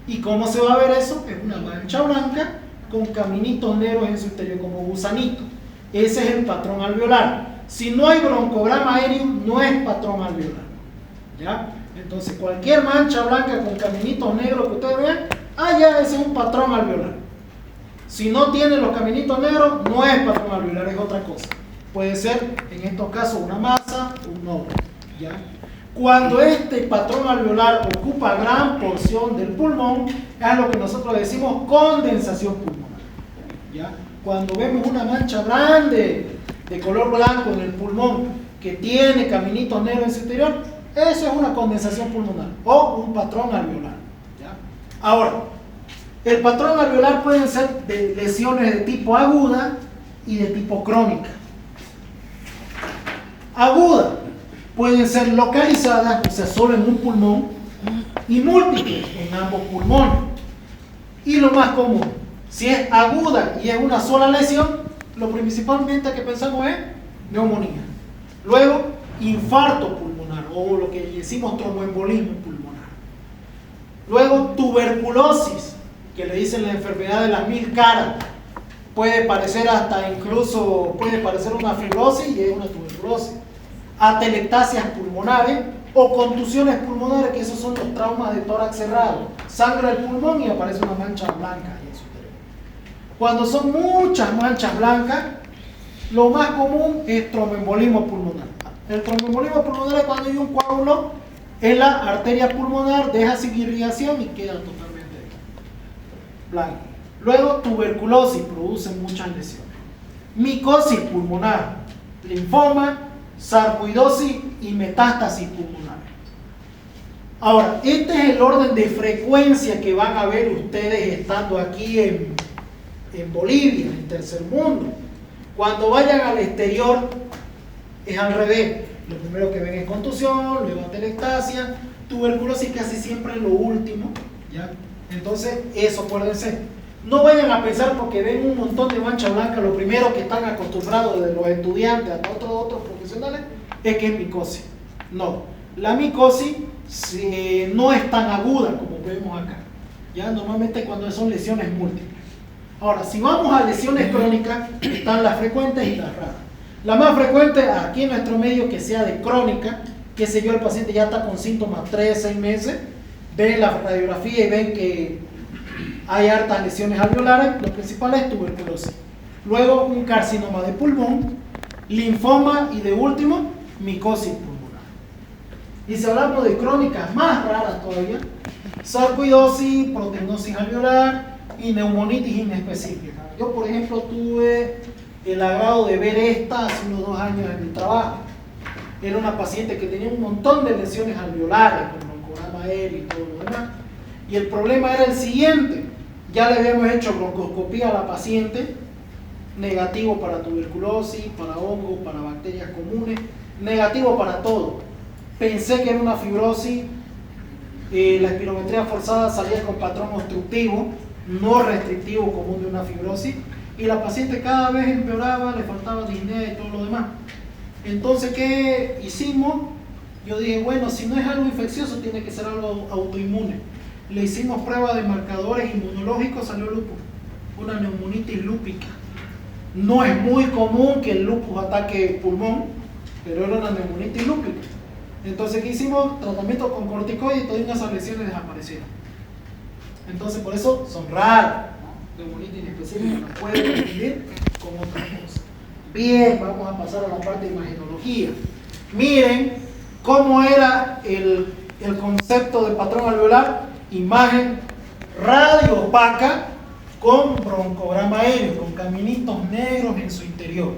¿Y cómo se va a ver eso? Es una mancha blanca con caminitos negros en su interior, como gusanitos. Ese es el patrón alveolar. Si no hay broncograma aéreo, no es patrón alveolar. ¿Ya? Entonces, cualquier mancha blanca con caminitos negros que ustedes vean, ya ese es un patrón alveolar. Si no tiene los caminitos negros, no es patrón alveolar, es otra cosa. Puede ser, en estos casos, una masa o un nódulo. ¿Ya? Cuando este patrón alveolar ocupa gran porción del pulmón, es lo que nosotros decimos condensación pulmonar. ¿Ya? Cuando vemos una mancha grande de color blanco en el pulmón que tiene caminitos negros en su interior, eso es una condensación pulmonar o un patrón alveolar. ¿Ya? Ahora, el patrón alveolar pueden ser de lesiones de tipo aguda y de tipo crónica. Aguda pueden ser localizadas, o sea, solo en un pulmón, y múltiples en ambos pulmones. Y lo más común, si es aguda y es una sola lesión, lo principalmente que pensamos es neumonía. Luego, infarto pulmonar, o lo que decimos tromboembolismo pulmonar. Luego, tuberculosis, que le dicen la enfermedad de las 1000 caras. Puede parecer puede parecer una fibrosis y es una tuberculosis. Atelectasias pulmonares o contusiones pulmonares, que esos son los traumas de tórax cerrado. Sangra el pulmón y aparece una mancha blanca ahí en su interior. Cuando son muchas manchas blancas, lo más común es tromboembolismo pulmonar. El tromboembolismo pulmonar es cuando hay un coágulo en la arteria pulmonar, deja sin irrigación y queda totalmente blanco. Luego, tuberculosis, produce muchas lesiones. Micosis pulmonar, linfoma, sarcoidosis y metástasis pulmonar. Ahora, este es el orden de frecuencia que van a ver ustedes estando aquí en Bolivia, en el tercer mundo. Cuando vayan al exterior, es al revés. Lo primero que ven es contusión, luego atelectasia, tuberculosis casi siempre es lo último, ¿ya? Entonces, eso acuérdense. No vayan a pensar porque ven un montón de mancha blanca, lo primero que están acostumbrados de los estudiantes hasta otros profesionales es que es micosis. No, la micosis no es tan aguda como vemos acá, ¿ya? Normalmente cuando son lesiones múltiples. Ahora, si vamos a lesiones crónicas, están las frecuentes y las raras. La más frecuente aquí en nuestro medio, que sea de crónica, que sé yo, el paciente ya está con síntomas 3, 6 meses, ven la radiografía y ven que hay hartas lesiones alveolares, lo principal es tuberculosis. Luego un carcinoma de pulmón, linfoma y de último, micosis pulmonar. Y si hablamos de crónicas más raras todavía, sarcoidosis, proteinosis alveolar y neumonitis inespecífica. Yo, por ejemplo, tuve el agrado de ver esta hace unos 2 años en mi trabajo. Era una paciente que tenía un montón de lesiones alveolares, con broncograma aéreo y todo lo demás. Y el problema era el siguiente: ya le habíamos hecho broncoscopía a la paciente, negativo para tuberculosis, para hongos, para bacterias comunes, negativo para todo. Pensé que era una fibrosis, la espirometría forzada salía con patrón obstructivo, no restrictivo común de una fibrosis, y la paciente cada vez empeoraba, le faltaba disnea y todo lo demás. Entonces, ¿qué hicimos? Yo dije, bueno, si no es algo infeccioso, tiene que ser algo autoinmune. Le hicimos prueba de marcadores inmunológicos, salió lupus, una neumonitis lúpica. No es muy común que el lupus ataque pulmón, pero era una neumonitis lúpica. Entonces, ¿qué hicimos? Tratamiento con corticoides y todas esas lesiones desaparecieron. Entonces, por eso son raras, ¿no? Neumonitis inespecífica no puede confundir con otras cosas. Bien, vamos a pasar a la parte de imagenología. Miren cómo era el concepto de patrón alveolar: imagen radio opaca con broncograma aéreo, con caminitos negros en su interior.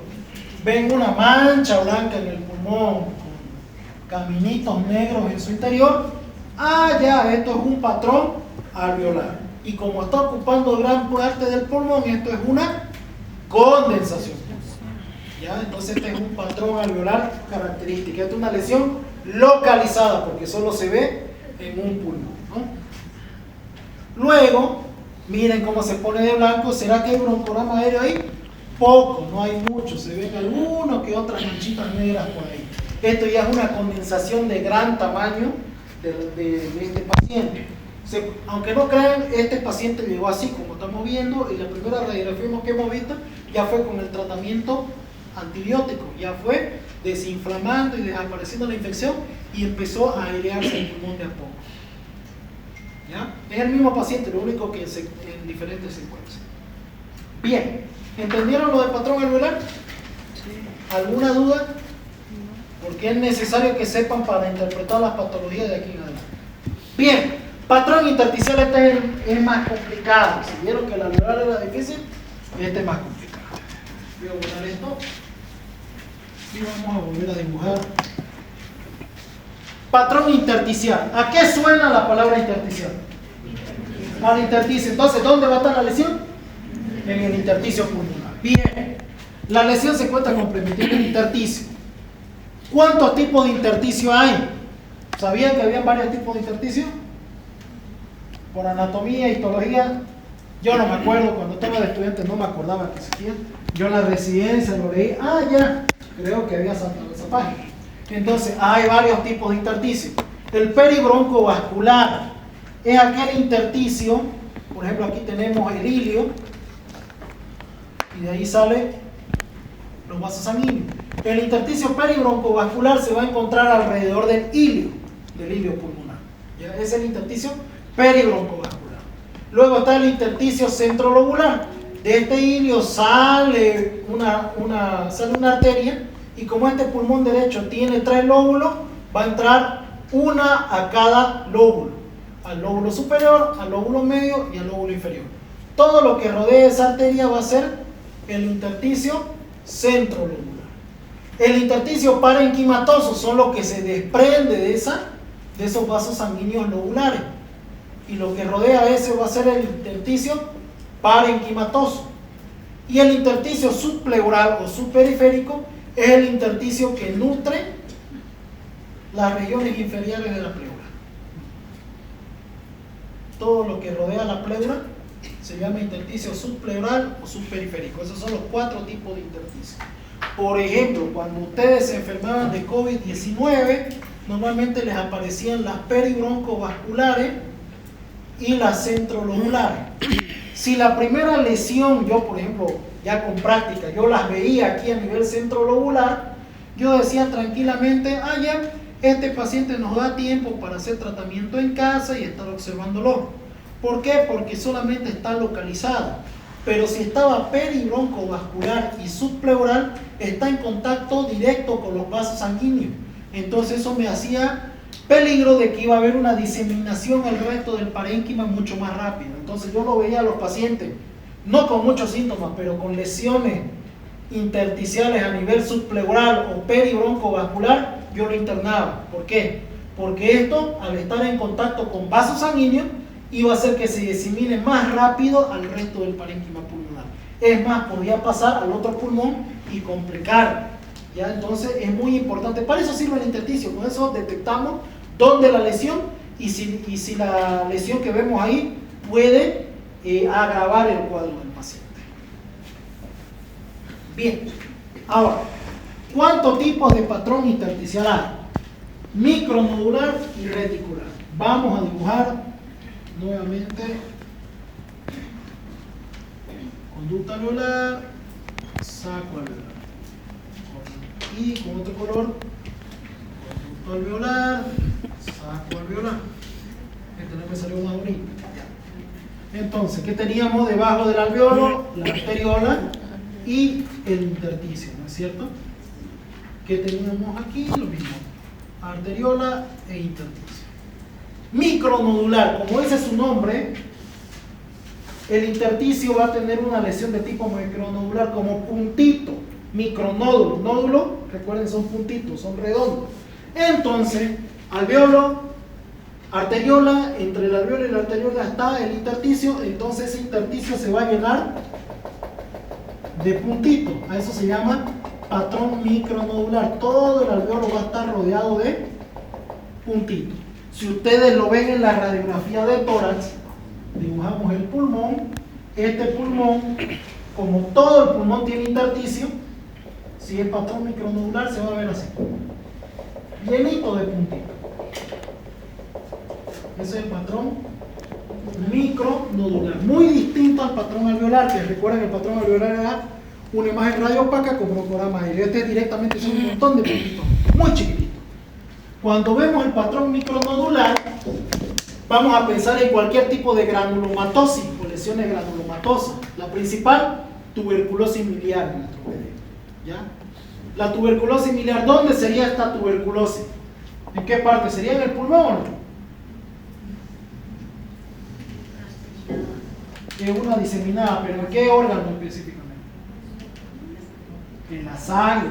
Ven una mancha blanca en el pulmón, con caminitos negros en su interior. Ah, ya, esto es un patrón alveolar. Y como está ocupando gran parte del pulmón, esto es una condensación. ¿Ya? Entonces este es un patrón alveolar característico. Esta es una lesión localizada porque solo se ve en un pulmón, ¿no? Luego, miren cómo se pone de blanco. ¿Será que hay broncograma aéreo ahí? Poco, no hay mucho. Se ven algunas que otras manchitas negras por ahí. Esto ya es una condensación de gran tamaño de este paciente. Aunque no crean, este paciente llegó así como estamos viendo, y la primera radiografía que hemos visto ya fue con el tratamiento antibiótico, ya fue desinflamando y desapareciendo la infección y empezó a airearse el pulmón de a poco. ¿Ya? Es el mismo paciente, lo único que en diferentes secuencias. Bien, ¿entendieron lo del patrón alveolar? Sí. ¿Alguna duda? Porque es necesario que sepan para interpretar las patologías de aquí en adelante. Bien, patrón intersticial, este es más complicado. Si vieron que el alveolar era difícil, este es más complicado. Voy a borrar esto y vamos a volver a dibujar. Patrón intersticial. ¿A qué suena la palabra intersticial? Al intersticio. Entonces, ¿dónde va a estar la lesión? En el intersticio pulmonar. Bien. La lesión se encuentra comprometiendo el intersticio. ¿Cuántos tipos de intersticio hay? ¿Sabían que había varios tipos de intersticio? Por anatomía, histología, yo no me acuerdo, cuando estaba de estudiante no me acordaba que existían. Yo en la residencia lo leí, ya, creo que había saltado esa página. Entonces, hay varios tipos de intersticio. El peribroncovascular es aquel intersticio, por ejemplo, aquí tenemos el ilio, y de ahí sale los vasos sanguíneos. El intersticio peribroncovascular se va a encontrar alrededor del ilio pulmonar. ¿Ya? Es el intersticio peribroncovascular. Luego está el intersticio centrolobular. De este ilio sale una arteria, y como este pulmón derecho tiene 3 lóbulos, va a entrar una a cada lóbulo: al lóbulo superior, al lóbulo medio y al lóbulo inferior. todo lo que rodea esa arteria va a ser el intersticio centrolobular. El intersticio parenquimatoso son los que se desprende de esos vasos sanguíneos lobulares. Y lo que rodea ese va a ser el intersticio parenquimatoso. Y el intersticio subpleural o subperiférico es el intersticio que nutre las regiones inferiores de la pleura. Todo lo que rodea la pleura se llama intersticio subpleural o subperiférico. Esos son los 4 tipos de intersticio. Por ejemplo, cuando ustedes se enfermaban de COVID-19, normalmente les aparecían las peribroncovasculares y las centrolobulares. Si la primera lesión, yo por ejemplo, ya con práctica, yo las veía aquí a nivel centrolobular, yo decía tranquilamente, ya, este paciente nos da tiempo para hacer tratamiento en casa y estar observándolo. ¿Por qué? Porque solamente está localizado. Pero si estaba peribroncovascular y subpleural, está en contacto directo con los vasos sanguíneos. Entonces eso me hacía peligro de que iba a haber una diseminación al resto del parénquima mucho más rápido. Entonces yo lo veía a los pacientes, no con muchos síntomas, pero con lesiones intersticiales a nivel subpleural o peribroncovascular, yo lo internaba. ¿Por qué? Porque esto, al estar en contacto con vasos sanguíneos, iba a hacer que se disemine más rápido al resto del parénquima pulmonar. Es más, podía pasar al otro pulmón y complicar. ¿Ya? Entonces es muy importante. Para eso sirve el intersticio. Con eso detectamos dónde la lesión y si la lesión que vemos ahí puede agravar el cuadro del paciente. Bien. Ahora, ¿cuántos tipos de patrón intersticial hay? Micronodular y reticular. Vamos a dibujar nuevamente conducta alveolar, saco alveolar. Y con otro color, conducto alveolar, saco alveolar. Este no me salió más bonito. Entonces, ¿qué teníamos debajo del alveolo? La arteriola y el intersticio, ¿no es cierto? ¿Qué teníamos aquí? Lo mismo, arteriola e intersticio. Micronodular, como dice su nombre, el intersticio va a tener una lesión de tipo micronodular como puntito. Micronódulo, nódulo, recuerden, son puntitos, son redondos. Entonces, alveolo, arteriola, entre el alveolo y la arteriola está el intersticio, entonces ese intersticio se va a llenar de puntitos. A eso se llama patrón micronodular. Todo el alveolo va a estar rodeado de puntitos. Si ustedes lo ven en la radiografía de tórax, dibujamos el pulmón. Este pulmón, como todo el pulmón tiene intersticio, si es patrón micronodular se va a ver así, llenito de puntitos. Ese es el patrón micronodular, muy distinto al patrón alveolar, que recuerden que el patrón alveolar era una imagen radioopaca con programa aéreo. Este directamente son un montón de puntitos, muy chiquititos. Cuando vemos el patrón micronodular, vamos a pensar en cualquier tipo de granulomatosis o lesiones granulomatosas. La principal, tuberculosis miliar en nuestro medio. ¿Ya? La tuberculosis miliar, ¿dónde sería esta tuberculosis? ¿En qué parte? ¿Sería en el pulmón? Es una diseminada, pero ¿en qué órgano específicamente? En la sangre.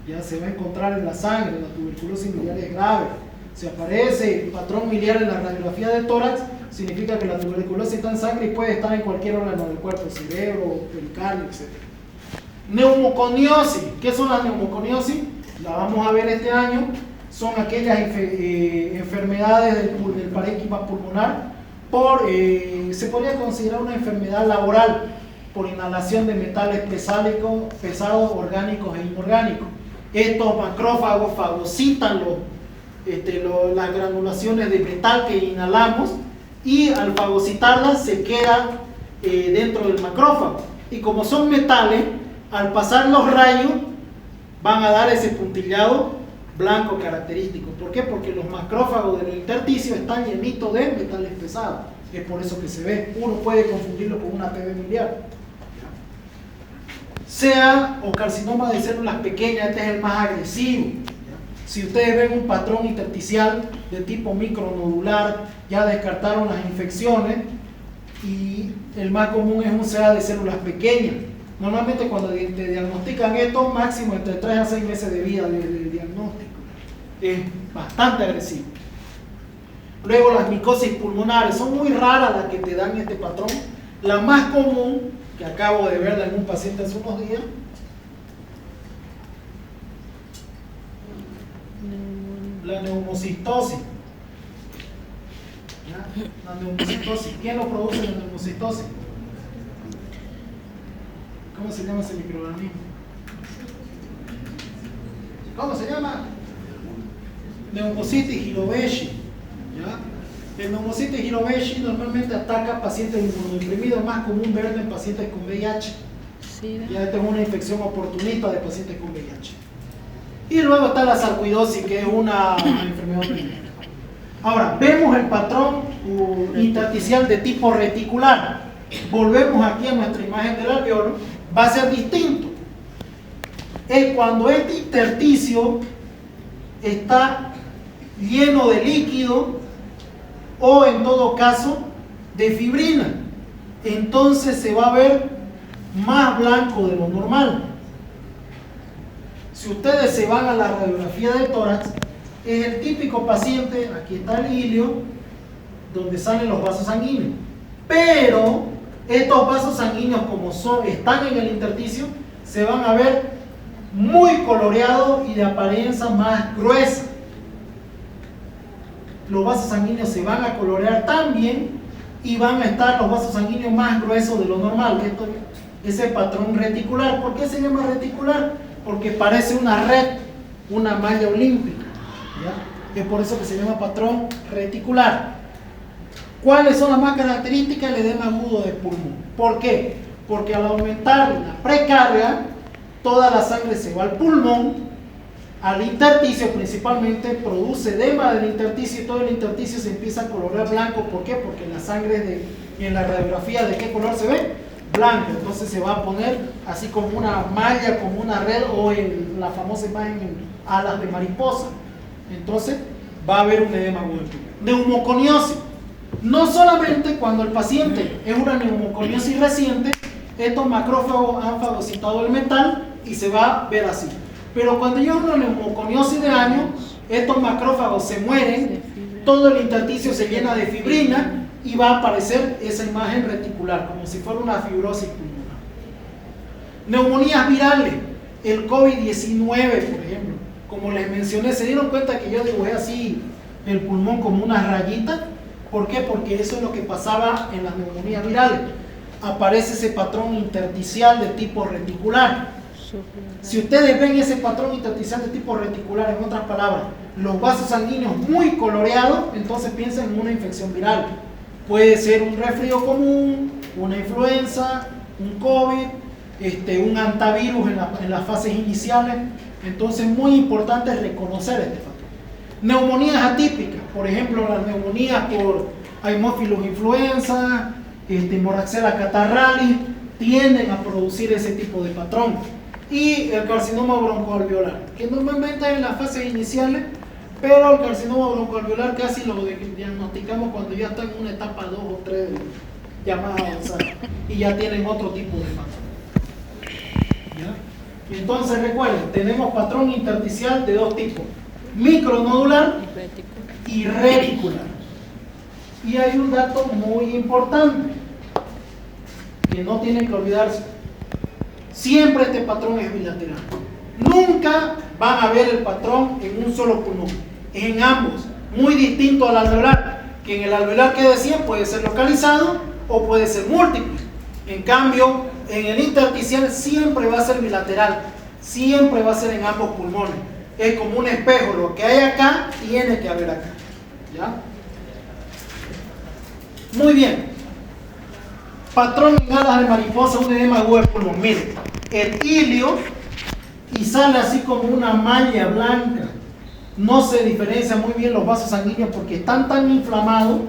Ya se va a encontrar en la sangre. La tuberculosis miliar es grave. Si aparece el patrón miliar en la radiografía de tórax, significa que la tuberculosis está en sangre y puede estar en cualquier órgano del cuerpo, cerebro, pericardio, etc. Neumoconiosis. ¿Qué son las neumoconiosis? La vamos a ver este año. Son aquellas enfermedades del parénquima pulmonar se podría considerar una enfermedad laboral por inhalación de metales pesados, orgánicos e inorgánicos. Estos macrófagos fagocitan las granulaciones de metal que inhalamos y al fagocitarlas se queda dentro del macrófago. Y como son metales, al pasar los rayos van a dar ese puntillado blanco característico. ¿Por qué? Porque los macrófagos del intersticio están llenitos de metales pesados. Es por eso que se ve. Uno puede confundirlo con una PB miliar. Sea o carcinoma de células pequeñas, este es el más agresivo. Si ustedes ven un patrón intersticial de tipo micronodular, ya descartaron las infecciones, y el más común es un CA de células pequeñas. Normalmente cuando te diagnostican esto, máximo entre 3 a 6 meses de vida del diagnóstico. Es bastante agresivo. Luego las micosis pulmonares, son muy raras las que te dan este patrón. La más común, que acabo de verla en un paciente hace unos días, la neumocistosis. ¿Ya? La neumocistosis. ¿Quién lo produce la neumocistosis? ¿Cómo se llama ese microorganismo? ¿Cómo se llama? Neumocitis hirobeshi. ¿Ya? El neumocitis hirobeshi normalmente ataca a pacientes inmunodeprimidos, es más común verlo en pacientes con VIH. Sí. Ya esta es una infección oportunista de pacientes con VIH. Y luego está la sarcoidosis, que es una enfermedad autoinmune. Ahora, vemos el patrón intersticial de tipo reticular. Volvemos aquí a nuestra imagen del alveolo. Va a ser distinto. Es cuando este intersticio está lleno de líquido o en todo caso de fibrina. Entonces se va a ver más blanco de lo normal. Si ustedes se van a la radiografía del tórax, es el típico paciente, aquí está el ilio, donde salen los vasos sanguíneos. Pero estos vasos sanguíneos, como están en el intersticio, se van a ver muy coloreados y de apariencia más gruesa. Los vasos sanguíneos se van a colorear también y van a estar los vasos sanguíneos más gruesos de lo normal. Esto es el patrón reticular. ¿Por qué se llama reticular? Porque parece una red, una malla olímpica. ¿Ya? Es por eso que se llama patrón reticular. ¿Cuáles son las más características? El edema agudo del pulmón. ¿Por qué? Porque al aumentar la precarga, toda la sangre se va al pulmón, al intersticio principalmente, produce edema del intersticio y todo el intersticio se empieza a colorear blanco. ¿Por qué? Porque la sangre en la radiografía, ¿de qué color se ve? Blanco. Entonces se va a poner así como una malla, como una red, o en la famosa imagen en alas de mariposa. Entonces va a haber un edema agudo. Neumoconiosis. No solamente cuando el paciente es una neumoconiosis reciente, estos macrófagos han fagocitado el metal y se va a ver así. Pero cuando ya es una neumoconiosis de años, estos macrófagos se mueren, todo el intersticio se llena de fibrina y va a aparecer esa imagen reticular, como si fuera una fibrosis pulmonar. Neumonías virales, el COVID-19, por ejemplo. Como les mencioné, ¿se dieron cuenta que yo dibujé así el pulmón como una rayita? ¿Por qué? Porque eso es lo que pasaba en las neumonías virales. Aparece ese patrón intersticial de tipo reticular. Si ustedes ven ese patrón intersticial de tipo reticular, en otras palabras, los vasos sanguíneos muy coloreados, entonces piensen en una infección viral. Puede ser un resfrío común, una influenza, un COVID, un antivirus en las fases iniciales. Entonces es muy importante reconocer este patrón. Neumonías atípicas, por ejemplo, las neumonías por Haemophilus influenza, Moraxella catarrhalis, tienden a producir ese tipo de patrón. Y el carcinoma broncoalveolar, que normalmente es en las fases iniciales, pero el carcinoma broncoalveolar casi lo diagnosticamos cuando ya está en una etapa 2 o 3 llamada avanzada y ya tienen otro tipo de patrón. ¿Ya? Entonces recuerden, tenemos patrón intersticial de dos tipos: micronodular y reticular. Y hay un dato muy importante que no tienen que olvidarse. Siempre este patrón es bilateral. Nunca van a ver el patrón en un solo pulmón, es en ambos. Muy distinto al alveolar, que en el alveolar que decía puede ser localizado o puede ser múltiple. En cambio, en el intersticial siempre va a ser bilateral, siempre va a ser en ambos pulmones. Es como un espejo, lo que hay acá tiene que haber acá. ¿Ya? Muy bien. Patrón en alas de mariposa, un edema agudo del pulmón. Miren, el ilio y sale así como una malla blanca. No se diferencia muy bien los vasos sanguíneos porque están tan inflamados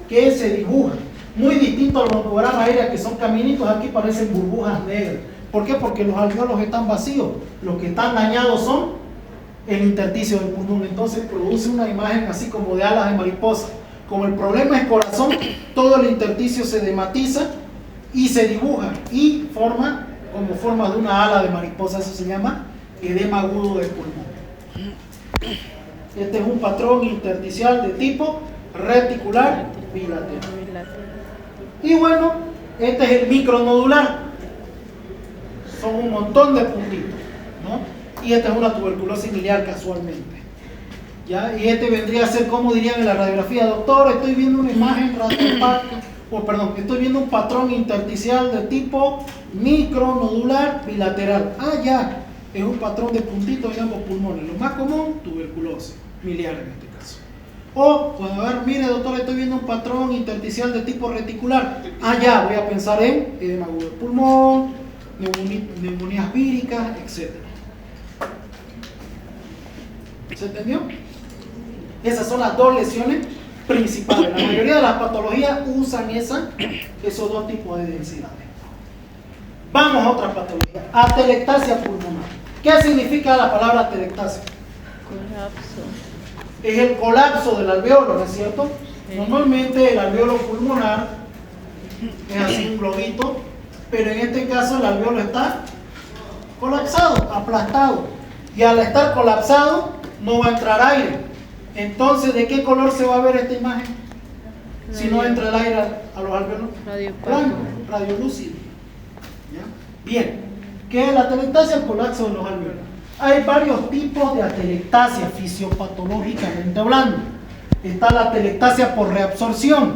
que se dibujan. Muy distinto a los broncogramas aéreos, que son caminitos, aquí parecen burbujas negras. ¿Por qué? Porque los alveolos están vacíos. Los que están dañados son el intersticio del pulmón. Entonces produce una imagen así como de alas de mariposa. Como el problema es corazón, todo el intersticio se dematiza y se dibuja y forma como forma de una ala de mariposa. Eso se llama edema agudo del pulmón. Este es un patrón intersticial de tipo reticular bilateral. Y bueno, este es el micronodular. Son un montón de puntitos, ¿no? Y esta es una tuberculosis miliar casualmente. ¿Ya? Y este vendría a ser, como dirían en la radiografía, doctor, estoy viendo una imagen estoy viendo un patrón intersticial de tipo micronodular bilateral. Ah, ya, es un patrón de puntitos en ambos pulmones. Lo más común, tuberculosis miliar en este caso. O, cuando a ver, mire doctor, estoy viendo un patrón intersticial de tipo reticular. Ah, ya, voy a pensar en edema agudo del pulmón, neumonías víricas, etc. ¿Se entendió? Esas son las dos lesiones principales. La mayoría de las patologías usan esos dos tipos de densidades. Vamos a otra patología. Atelectasia pulmonar. ¿Qué significa la palabra atelectasia? Colapso. Es el colapso del alveolo, ¿no es cierto? Sí. Normalmente el alveolo pulmonar es así un globito, pero en este caso el alveolo está colapsado, aplastado. Y al estar colapsado no va a entrar aire. Entonces, ¿de qué color se va a ver esta imagen? Si no entra el aire a los alveolos. Radio Blanco, radiolúcido. ¿Ya? Bien. ¿Qué es la atelectasia? El colapso de los alveolos. Hay varios tipos de atelectasia fisiopatológicamente hablando. Está la atelectasia por reabsorción.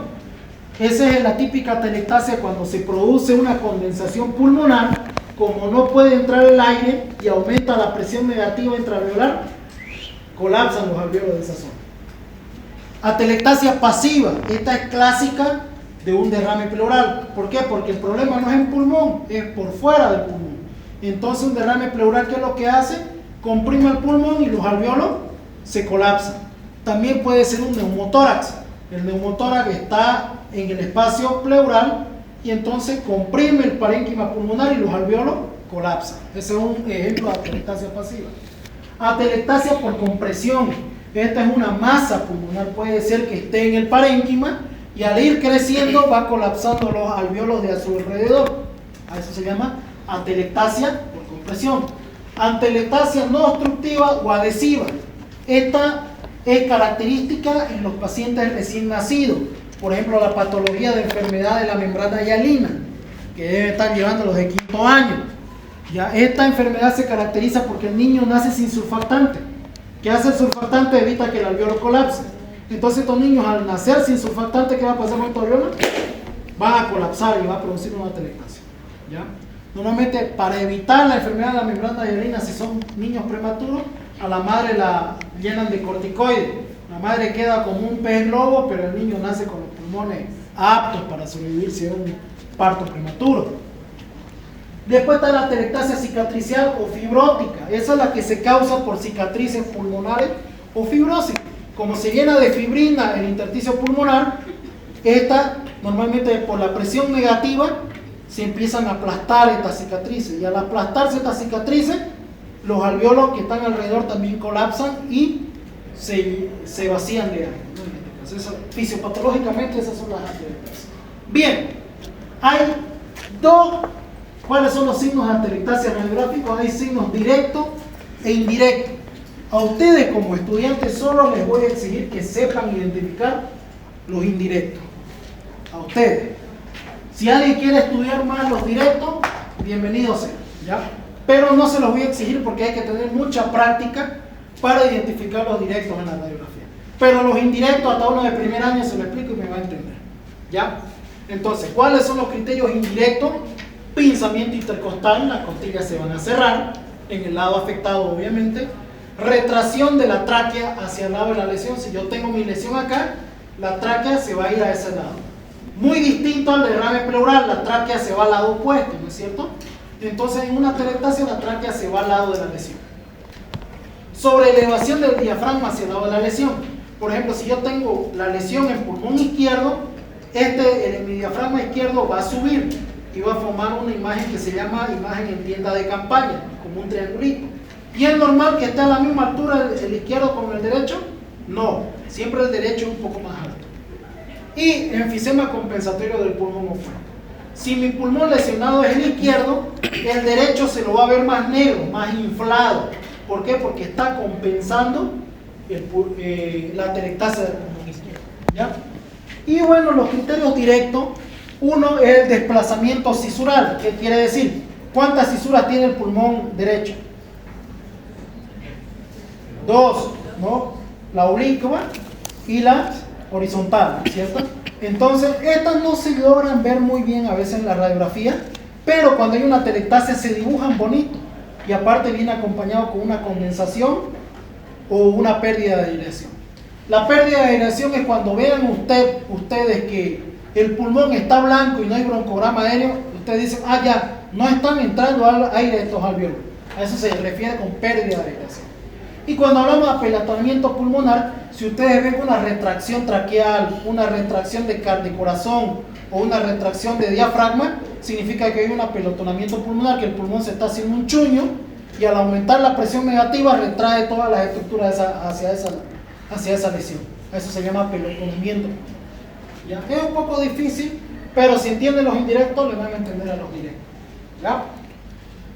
Esa es la típica atelectasia cuando se produce una condensación pulmonar, como no puede entrar el aire y aumenta la presión negativa intraalveolar, colapsan los alveolos de esa zona. Atelectasia pasiva, esta es clásica de un derrame pleural. ¿Por qué? Porque el problema no es en pulmón, es por fuera del pulmón. Entonces un derrame pleural, ¿qué es lo que hace? Comprime el pulmón y los alveolos se colapsan. También puede ser un neumotórax. El neumotórax está en el espacio pleural y entonces comprime el parénquima pulmonar y los alveolos colapsan. Ese es un ejemplo de atelectasia pasiva. Atelectasia por compresión. Esta es una masa pulmonar, puede ser que esté en el parénquima y al ir creciendo va colapsando los alveolos de a su alrededor. A eso se llama atelectasia por compresión. Atelectasia no obstructiva o adhesiva. Esta es característica en los pacientes recién nacidos. Por ejemplo, la patología de enfermedad de la membrana hialina, que debe estar llevando los de 5º año. Ya, esta enfermedad se caracteriza porque el niño nace sin surfactante. ¿Qué hace el surfactante? Evita que el alveolo colapse. Entonces estos niños al nacer sin surfactante, ¿qué va a pasar con estos alveolos? Van a colapsar y va a producir una atelectasia. ¿Ya? Normalmente, para evitar la enfermedad de la membrana hialina, si son niños prematuros, a la madre la llenan de corticoides. La madre queda como un pez globo, pero el niño nace con los pulmones aptos para sobrevivir si es un parto prematuro. Después está la atelectasia cicatricial o fibrótica. Esa es la que se causa por cicatrices pulmonares o fibrosis. Como se llena de fibrina el intersticio pulmonar, esta normalmente por la presión negativa se empiezan a aplastar estas cicatrices. Y al aplastarse estas cicatrices, los alveolos que están alrededor también colapsan y se vacían de aire. Fisiopatológicamente esas son las atelectasias. Bien, hay dos. ¿Cuáles son los signos de atelectasia radiográficos? Hay signos directos e indirectos. A ustedes como estudiantes solo les voy a exigir que sepan identificar los indirectos. A ustedes. Si alguien quiere estudiar más los directos, bienvenido sea, ¿ya? Pero no se los voy a exigir porque hay que tener mucha práctica para identificar los directos en la radiografía. Pero los indirectos, hasta uno de primer año se lo explico y me va a entender, ¿ya? Entonces, ¿cuáles son los criterios indirectos? Pinzamiento intercostal, las costillas se van a cerrar, en el lado afectado obviamente. Retracción de la tráquea hacia el lado de la lesión. Si yo tengo mi lesión acá, la tráquea se va a ir a ese lado. Muy distinto al derrame pleural, la tráquea se va al lado opuesto, ¿no es cierto? Entonces en una atelectasia la tráquea se va al lado de la lesión. Sobre elevación del diafragma hacia el lado de la lesión. Por ejemplo, si yo tengo la lesión en pulmón izquierdo, mi diafragma izquierdo va a subir y va a formar una imagen que se llama imagen en tienda de campaña, como un triangulito. ¿Y es normal que esté a la misma altura el izquierdo con el derecho? No, siempre el derecho es un poco más alto. y enfisema compensatorio del pulmón opuesto. Si mi pulmón lesionado es el izquierdo, el derecho se lo va a ver más negro, más inflado. ¿Por qué? Porque está compensando la atelectasia del pulmón izquierdo. ¿Ya? Y bueno, los criterios directos, uno es el desplazamiento cisural. ¿Qué quiere decir? ¿Cuántas cisuras tiene el pulmón derecho? 2, ¿no? La oblicua y la horizontal, ¿cierto? Entonces, estas no se logran ver muy bien a veces en la radiografía, pero cuando hay una atelectasia se dibujan bonito y aparte viene acompañado con una condensación o una pérdida de aireación. La pérdida de aireación es cuando vean ustedes que el pulmón está blanco y no hay broncograma aéreo, ustedes dicen, ah ya, no están entrando aire estos alvéolos. A eso se refiere con pérdida de aireación. Y cuando hablamos de apelatonamiento pulmonar, si ustedes ven una retracción traqueal, una retracción de corazón o una retracción de diafragma, significa que hay un apelotonamiento pulmonar, que el pulmón se está haciendo un chuño y al aumentar la presión negativa retrae todas las estructuras hacia esa lesión. Eso se llama apelotonamiento. ¿Ya? Es un poco difícil, pero si entienden los indirectos, le van a entender a los directos. ¿Ya?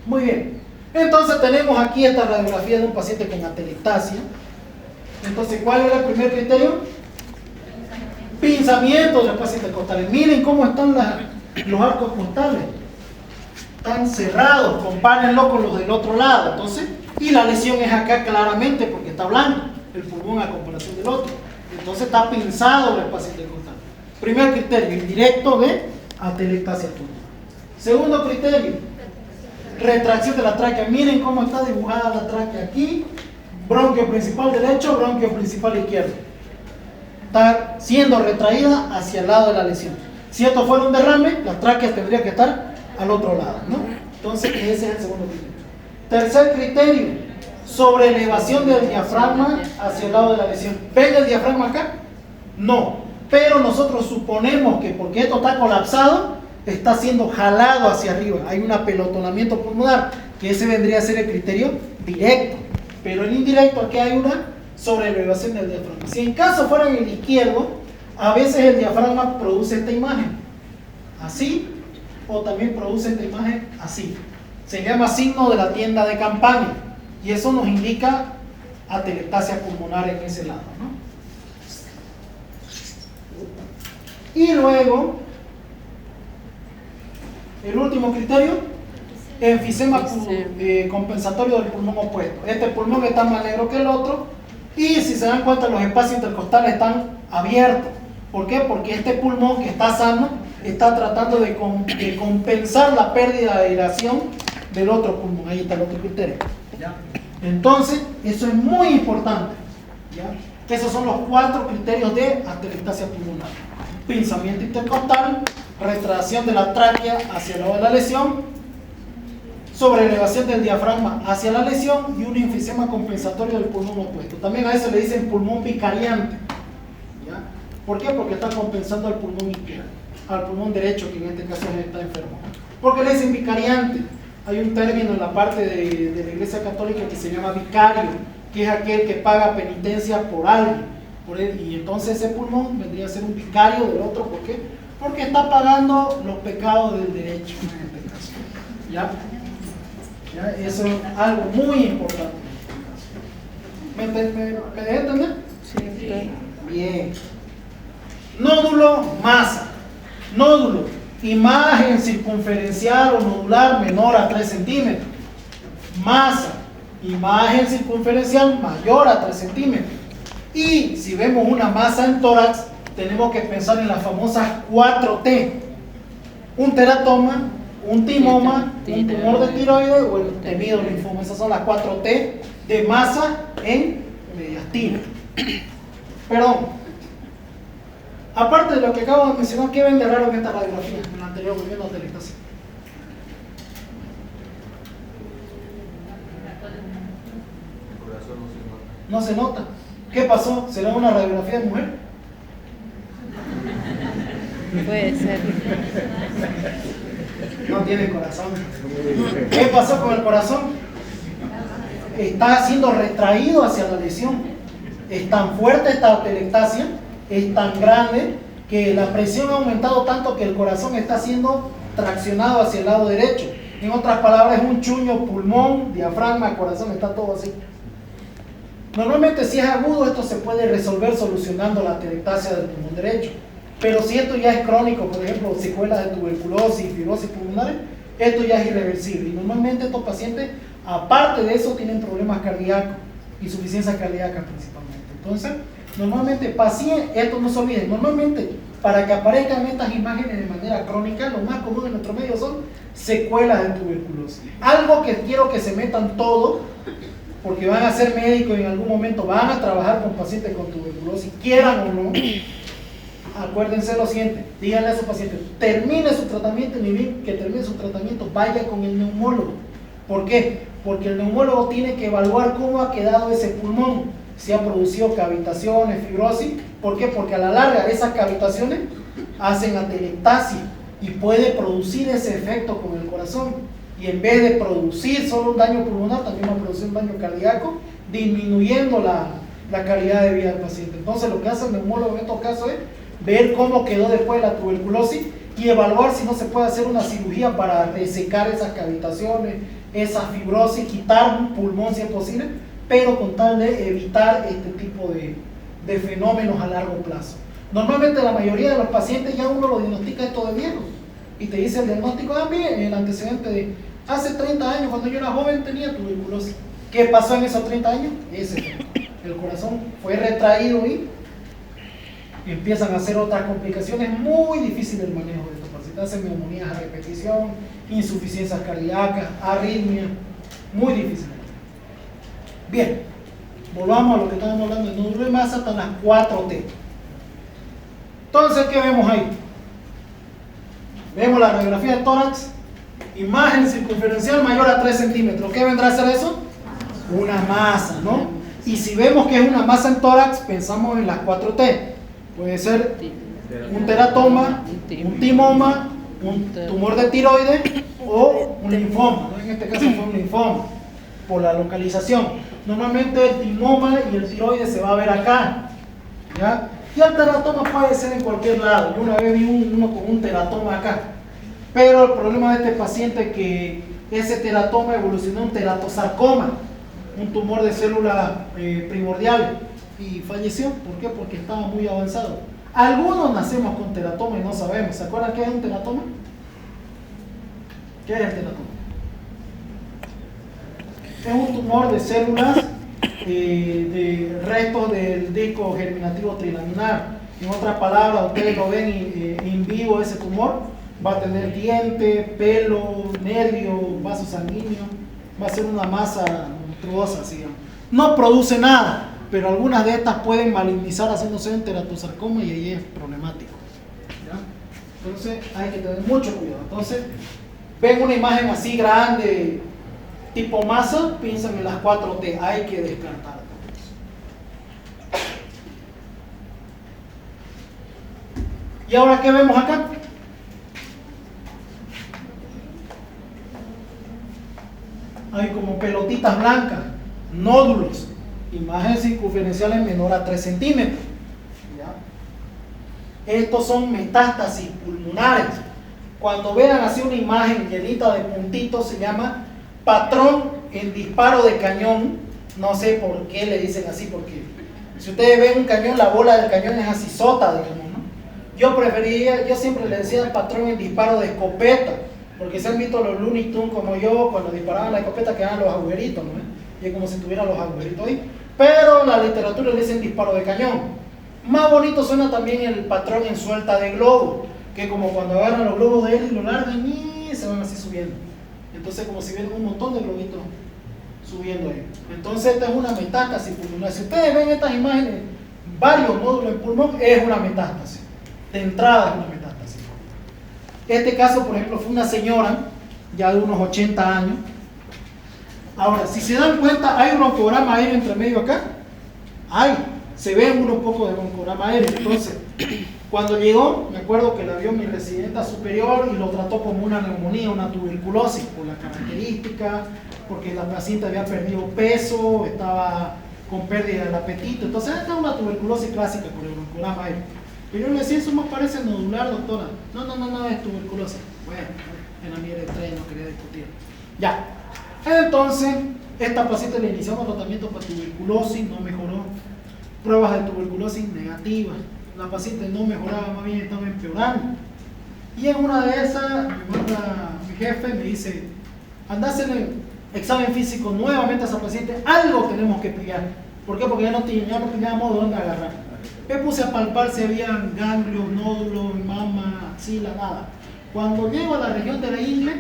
Muy bien. Entonces tenemos aquí esta radiografía de un paciente con atelectasia. Entonces, ¿cuál era el primer criterio? Pinzamiento de los pacientes costales. Miren cómo están los arcos costales. Están cerrados, compárenlo con los del otro lado. Entonces, y la lesión es acá claramente porque está blanco el pulmón a comparación del otro. Entonces está pinzado el paciente costal. Primer criterio, indirecto de atelectasia pulmonar. Segundo criterio, retracción de la tráquea. Miren cómo está dibujada la tráquea aquí. Bronquio principal derecho, bronquio principal izquierdo. Está siendo retraída hacia el lado de la lesión. Si esto fuera un derrame, la tráquea tendría que estar al otro lado, ¿no? Entonces ese es el segundo criterio. Tercer criterio, sobreelevación del diafragma hacia el lado de la lesión. ¿Ven el diafragma acá? No. Pero nosotros suponemos que porque esto está colapsado, está siendo jalado hacia arriba. Hay un apelotonamiento pulmonar, que ese vendría a ser el criterio directo. Pero en indirecto aquí hay una sobreelevación del diafragma. Si en caso fuera en el izquierdo, a veces el diafragma produce esta imagen, así, o también produce esta imagen así. Se llama signo de la tienda de campaña, y eso nos indica atelectasia pulmonar en ese lado, ¿no? Y luego, el último criterio, enfisema compensatorio del pulmón opuesto. Este pulmón está más negro que el otro, y si se dan cuenta, los espacios intercostales están abiertos. ¿Por qué? Porque este pulmón que está sano está tratando de compensar la pérdida de aireación del otro pulmón. Ahí está el otro criterio. ¿Ya? Entonces, eso es muy importante. ¿Ya? Esos son los 4 criterios de atelectasia pulmonar: pinzamiento intercostal, retracción de la tráquea hacia el lado de la lesión, sobreelevación del diafragma hacia la lesión y un enfisema compensatorio del pulmón opuesto. También a eso le dicen pulmón vicariante. ¿Ya? ¿Por qué? Porque está compensando al pulmón izquierdo, al pulmón derecho, que en este caso está enfermo. ¿Por qué le dicen vicariante? Hay un término en la parte de la Iglesia Católica que se llama vicario, que es aquel que paga penitencia por alguien. Y entonces ese pulmón vendría a ser un vicario del otro. ¿Por qué? Porque está pagando los pecados del derecho en este caso. ¿Ya? ¿Ya? Eso es algo muy importante. ¿Me dejé entender? Sí. Bien. Nódulo, masa. Nódulo, imagen circunferencial o nodular menor a 3 centímetros. Masa, imagen circunferencial mayor a 3 centímetros. Y si vemos una masa en tórax, tenemos que pensar en las famosas 4T. Un teratoma, un timoma, un tumor de tiroides o el temido linfoma. Esas son las 4T de masa en mediastina. Perdón. Aparte de lo que acabo de mencionar, ¿qué ven de raro en esta radiografía? En la anterior, volviendo a atelectasia. El corazón No se nota. ¿Qué pasó? ¿Será una radiografía de mujer? Puede ser. No tiene corazón. ¿Qué pasó con el corazón? Está siendo retraído hacia la lesión. Es tan fuerte esta atelectasia, es tan grande, que la presión ha aumentado tanto que el corazón está siendo traccionado hacia el lado derecho. En otras palabras, es un chuño, pulmón, diafragma, corazón, está todo así. Normalmente si es agudo, esto se puede resolver solucionando la atelectasia del pulmón derecho. Pero si esto ya es crónico, por ejemplo, secuelas de tuberculosis, fibrosis pulmonares, esto ya es irreversible. Y normalmente estos pacientes, aparte de eso, tienen problemas cardíacos, insuficiencia cardíaca principalmente. Entonces, normalmente pacientes, esto no se olviden, normalmente para que aparezcan estas imágenes de manera crónica, lo más común en nuestro medio son secuelas de tuberculosis. Algo que quiero que se metan todos, porque van a ser médicos y en algún momento van a trabajar con pacientes con tuberculosis, quieran o no. Acuérdense lo siguiente, díganle a esos pacientes, termine su tratamiento, ni bien que termine su tratamiento, vaya con el neumólogo. ¿Por qué? Porque el neumólogo tiene que evaluar cómo ha quedado ese pulmón, si ha producido cavitaciones, fibrosis. ¿Por qué? Porque a la larga esas cavitaciones hacen atelectasia y puede producir ese efecto con el corazón. Y en vez de producir solo un daño pulmonar, también va a producir un daño cardíaco, disminuyendo la calidad de vida del paciente. Entonces lo que hace el neumólogo en estos casos es ver cómo quedó después de la tuberculosis y evaluar si no se puede hacer una cirugía para resecar esas cavitaciones, esa fibrosis, quitar un pulmón si es posible, pero con tal de evitar este tipo de fenómenos a largo plazo. Normalmente la mayoría de los pacientes ya uno lo diagnostica esto de viejo y te dice el diagnóstico, bien, el antecedente de hace 30 años cuando yo era joven tenía tuberculosis. ¿Qué pasó en esos 30 años? El corazón fue retraído y empiezan a hacer otras complicaciones muy difíciles el manejo de estos pacientes. Hacen neumonías a repetición, insuficiencias cardíacas, arritmia, muy difíciles. Bien, volvamos a lo que estábamos hablando de nódulo de masa, hasta las 4T. Entonces, ¿qué vemos ahí? Vemos la radiografía de tórax, imagen circunferencial mayor a 3 centímetros. ¿Qué vendrá a ser eso? Una masa, ¿no? Y si vemos que es una masa en tórax, pensamos en las 4T. Puede ser un teratoma, un timoma, un tumor de tiroides o un linfoma, ¿no? En este caso fue un linfoma, por la localización. Normalmente el timoma y el tiroides se va a ver acá, ¿ya? Y el teratoma puede ser en cualquier lado. Yo una vez vi uno con un teratoma acá, pero el problema de este paciente es que ese teratoma evolucionó en un teratosarcoma, un tumor de células primordiales, y falleció. ¿Por qué? Porque estaba muy avanzado. Algunos nacemos con teratoma y no sabemos. ¿Se acuerdan qué es un teratoma? ¿Qué es el teratoma? Es un tumor de células de restos del disco germinativo trilaminar. En otras palabras, ustedes lo ven in vivo, ese tumor va a tener diente, pelo, nervio, vaso sanguíneo, va a ser una masa monstruosa, digamos. No produce nada, pero algunas de estas pueden malignizar haciéndose un teratosarcoma y ahí es problemático, ¿ya? Entonces hay que tener mucho cuidado. Entonces, ven una imagen así grande, tipo masa, piensan en las 4T, hay que descartar. ¿Y ahora qué vemos acá? Hay como pelotitas blancas, nódulos, imágenes circunferenciales menor a 3 centímetros. ¿Ya? Estos son metástasis pulmonares. Cuando vean así una imagen llenita de puntitos, se llama patrón en disparo de cañón. No sé por qué le dicen así, porque si ustedes ven un cañón, la bola del cañón es así sota, digamos, ¿no? Yo siempre le decía patrón en disparo de escopeta, porque se han visto los Looney Tunes como yo, cuando disparaban la escopeta quedaban los agujeritos, ¿no? Y es como si tuvieran los agujeritos ahí. Pero la literatura le dicen disparo de cañón. Más bonito suena también el patrón en suelta de globo, que como cuando agarran los globos de él y lo largan y se van así subiendo. Entonces como si ven un montón de globitos subiendo ahí. Entonces esta es una metástasis pulmonar. Si ustedes ven estas imágenes, varios nódulos en pulmón, es una metástasis. De entrada es una metástasis. Este caso, por ejemplo, fue una señora ya de unos 80 años. Ahora, si se dan cuenta, hay un broncograma aéreo entre medio acá. Se ve un poco de broncograma aéreo. Entonces, cuando llegó, me acuerdo que la vio mi residenta superior y lo trató como una neumonía, una tuberculosis, por la característica, porque la paciente había perdido peso, estaba con pérdida del apetito. Entonces, esta es una tuberculosis clásica por el broncograma aéreo. Pero yo le decía, eso me parece nodular, doctora. No, es tuberculosis. Bueno, en la mía era extraña, no quería discutir. Ya. Entonces, esta paciente le iniciamos tratamiento para tuberculosis, no mejoró. Pruebas de tuberculosis negativas. La paciente no mejoraba, más bien estaba empeorando. Y en una de esas, me manda mi jefe, me dice, anda a hacerle examen físico nuevamente a esa paciente, algo tenemos que pillar. ¿Por qué? Porque ya no pillábamos de dónde agarrar. Me puse a palpar si habían ganglios, nódulos, mama, axila, nada. Cuando llego a la región de la ingle,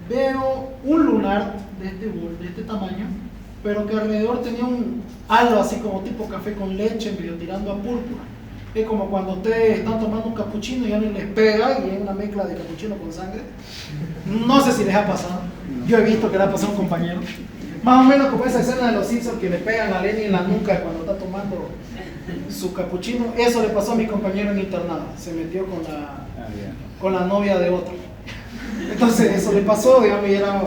veo un lunar de este tamaño, pero que alrededor tenía algo así como tipo café con leche, medio tirando a púrpura. Es como cuando ustedes están tomando un capuchino y alguien les pega y es una mezcla de capuchino con sangre. No sé si les ha pasado. Yo he visto que le ha pasado a un compañero. Más o menos como esa escena de los Simpsons que le pegan a Lenny en la nuca cuando está tomando su capuchino. Eso le pasó a mi compañero en internado. Se metió con la novia de otro. Entonces eso le pasó, digamos, y era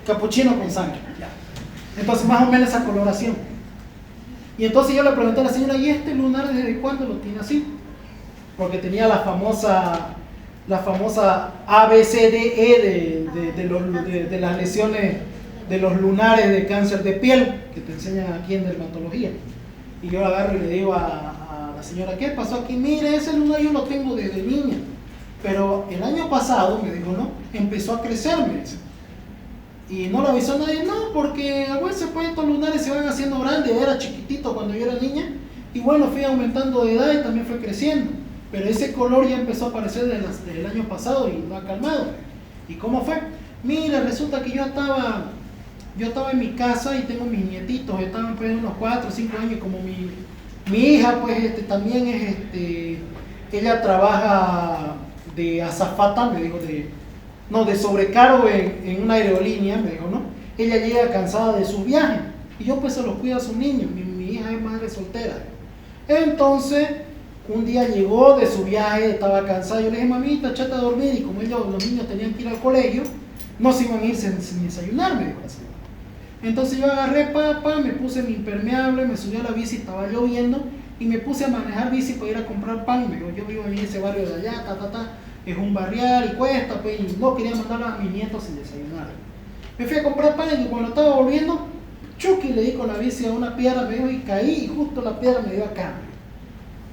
capuchino con sangre. Entonces más o menos esa coloración. Y entonces yo le pregunté a la señora, ¿y este lunar desde cuándo lo tiene así? Porque tenía la famosa ABCDE de las lesiones de los lunares de cáncer de piel que te enseñan aquí en dermatología. Y yo agarro y le digo a la señora, ¿qué pasó aquí? Mire, ese lunar yo lo tengo desde niña, pero el año pasado, me dijo, no, empezó a crecerme. Y no lo avisó nadie, no, porque a veces pues estos lunares se van haciendo grandes, era chiquitito cuando yo era niña, y bueno, fui aumentando de edad y también fue creciendo, pero ese color ya empezó a aparecer desde el año pasado y no ha calmado. ¿Y cómo fue? Mira, resulta que yo estaba en mi casa y tengo mis nietitos, estaban pues unos 4 o 5 años, como mi hija pues también es, ella trabaja de azafata, me dijo, de sobrecargo en una aerolínea, me dijo, ¿no? Ella llega cansada de su viaje y yo pues se los cuido a sus niños, mi hija es madre soltera. Entonces, un día llegó de su viaje, estaba cansada, yo le dije, mamita, échate a dormir, y como los niños tenían que ir al colegio, no se iban a ir sin desayunar, me dijo así. Entonces yo agarré me puse mi impermeable, me subí a la bici, estaba lloviendo, y me puse a manejar bici para ir a comprar pan, me dijo, yo vivo en ese barrio de allá, es un barrial y cuesta, pues, y no quería mandar a mis nietos sin desayunar. Me fui a comprar pan y cuando estaba volviendo, Chucky le di con la bici a una piedra, me dijo, y caí, y justo la piedra me dio acá,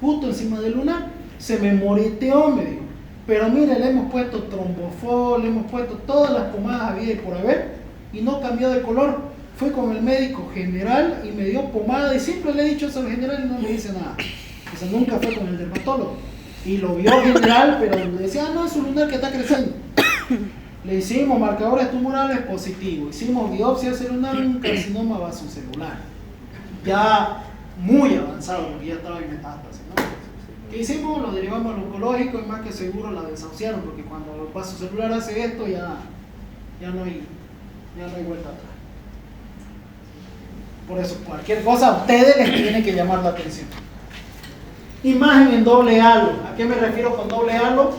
justo encima del lunar, se me moreteó, me dijo. Pero mire, le hemos puesto trombofol, le hemos puesto todas las pomadas habidas y por haber, y no cambió de color. Fui con el médico general y me dio pomada, y siempre le he dicho eso al general y no me dice nada. O sea, nunca fue con el dermatólogo. Y lo vio general, pero le decía, no, es un lunar que está creciendo. Le hicimos marcadores tumorales positivos, hicimos biopsia celular, un carcinoma vasocelular. Ya muy avanzado, porque ya estaba en metástasis, ¿no? ¿Qué hicimos? Lo derivamos al oncológico y más que seguro la desahuciaron, porque cuando el vasocelular hace esto ya no hay vuelta atrás. Por eso, cualquier cosa a ustedes les tiene que llamar la atención. Imagen en doble halo. ¿A qué me refiero con doble halo?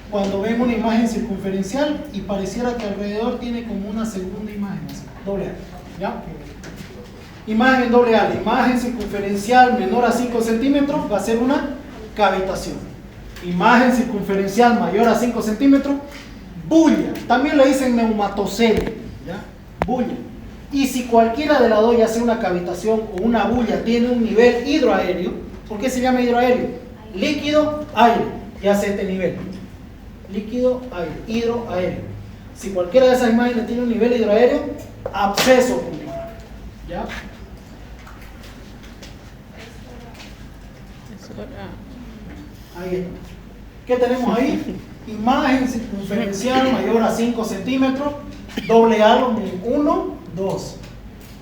Cuando vemos una imagen circunferencial y pareciera que alrededor tiene como una segunda imagen, así, doble halo, ¿ya? Imagen en doble halo. Imagen circunferencial menor a 5 centímetros va a ser una cavitación. Imagen circunferencial mayor a 5 centímetros, bulla. También le dicen neumatocele, ¿ya? Bulla. Y si cualquiera de las dos, ya sea una cavitación o una bulla, tiene un nivel hidroaéreo, ¿por qué se llama hidroaéreo? Líquido, aire, ya sé este nivel. Líquido, aire, hidroaéreo. Si cualquiera de esas imágenes tiene un nivel hidroaéreo, absceso pulmonar. ¿Ya? Ahí está. ¿Qué tenemos ahí? Imagen circunferencial mayor a 5 centímetros, doble halo, 1, 2,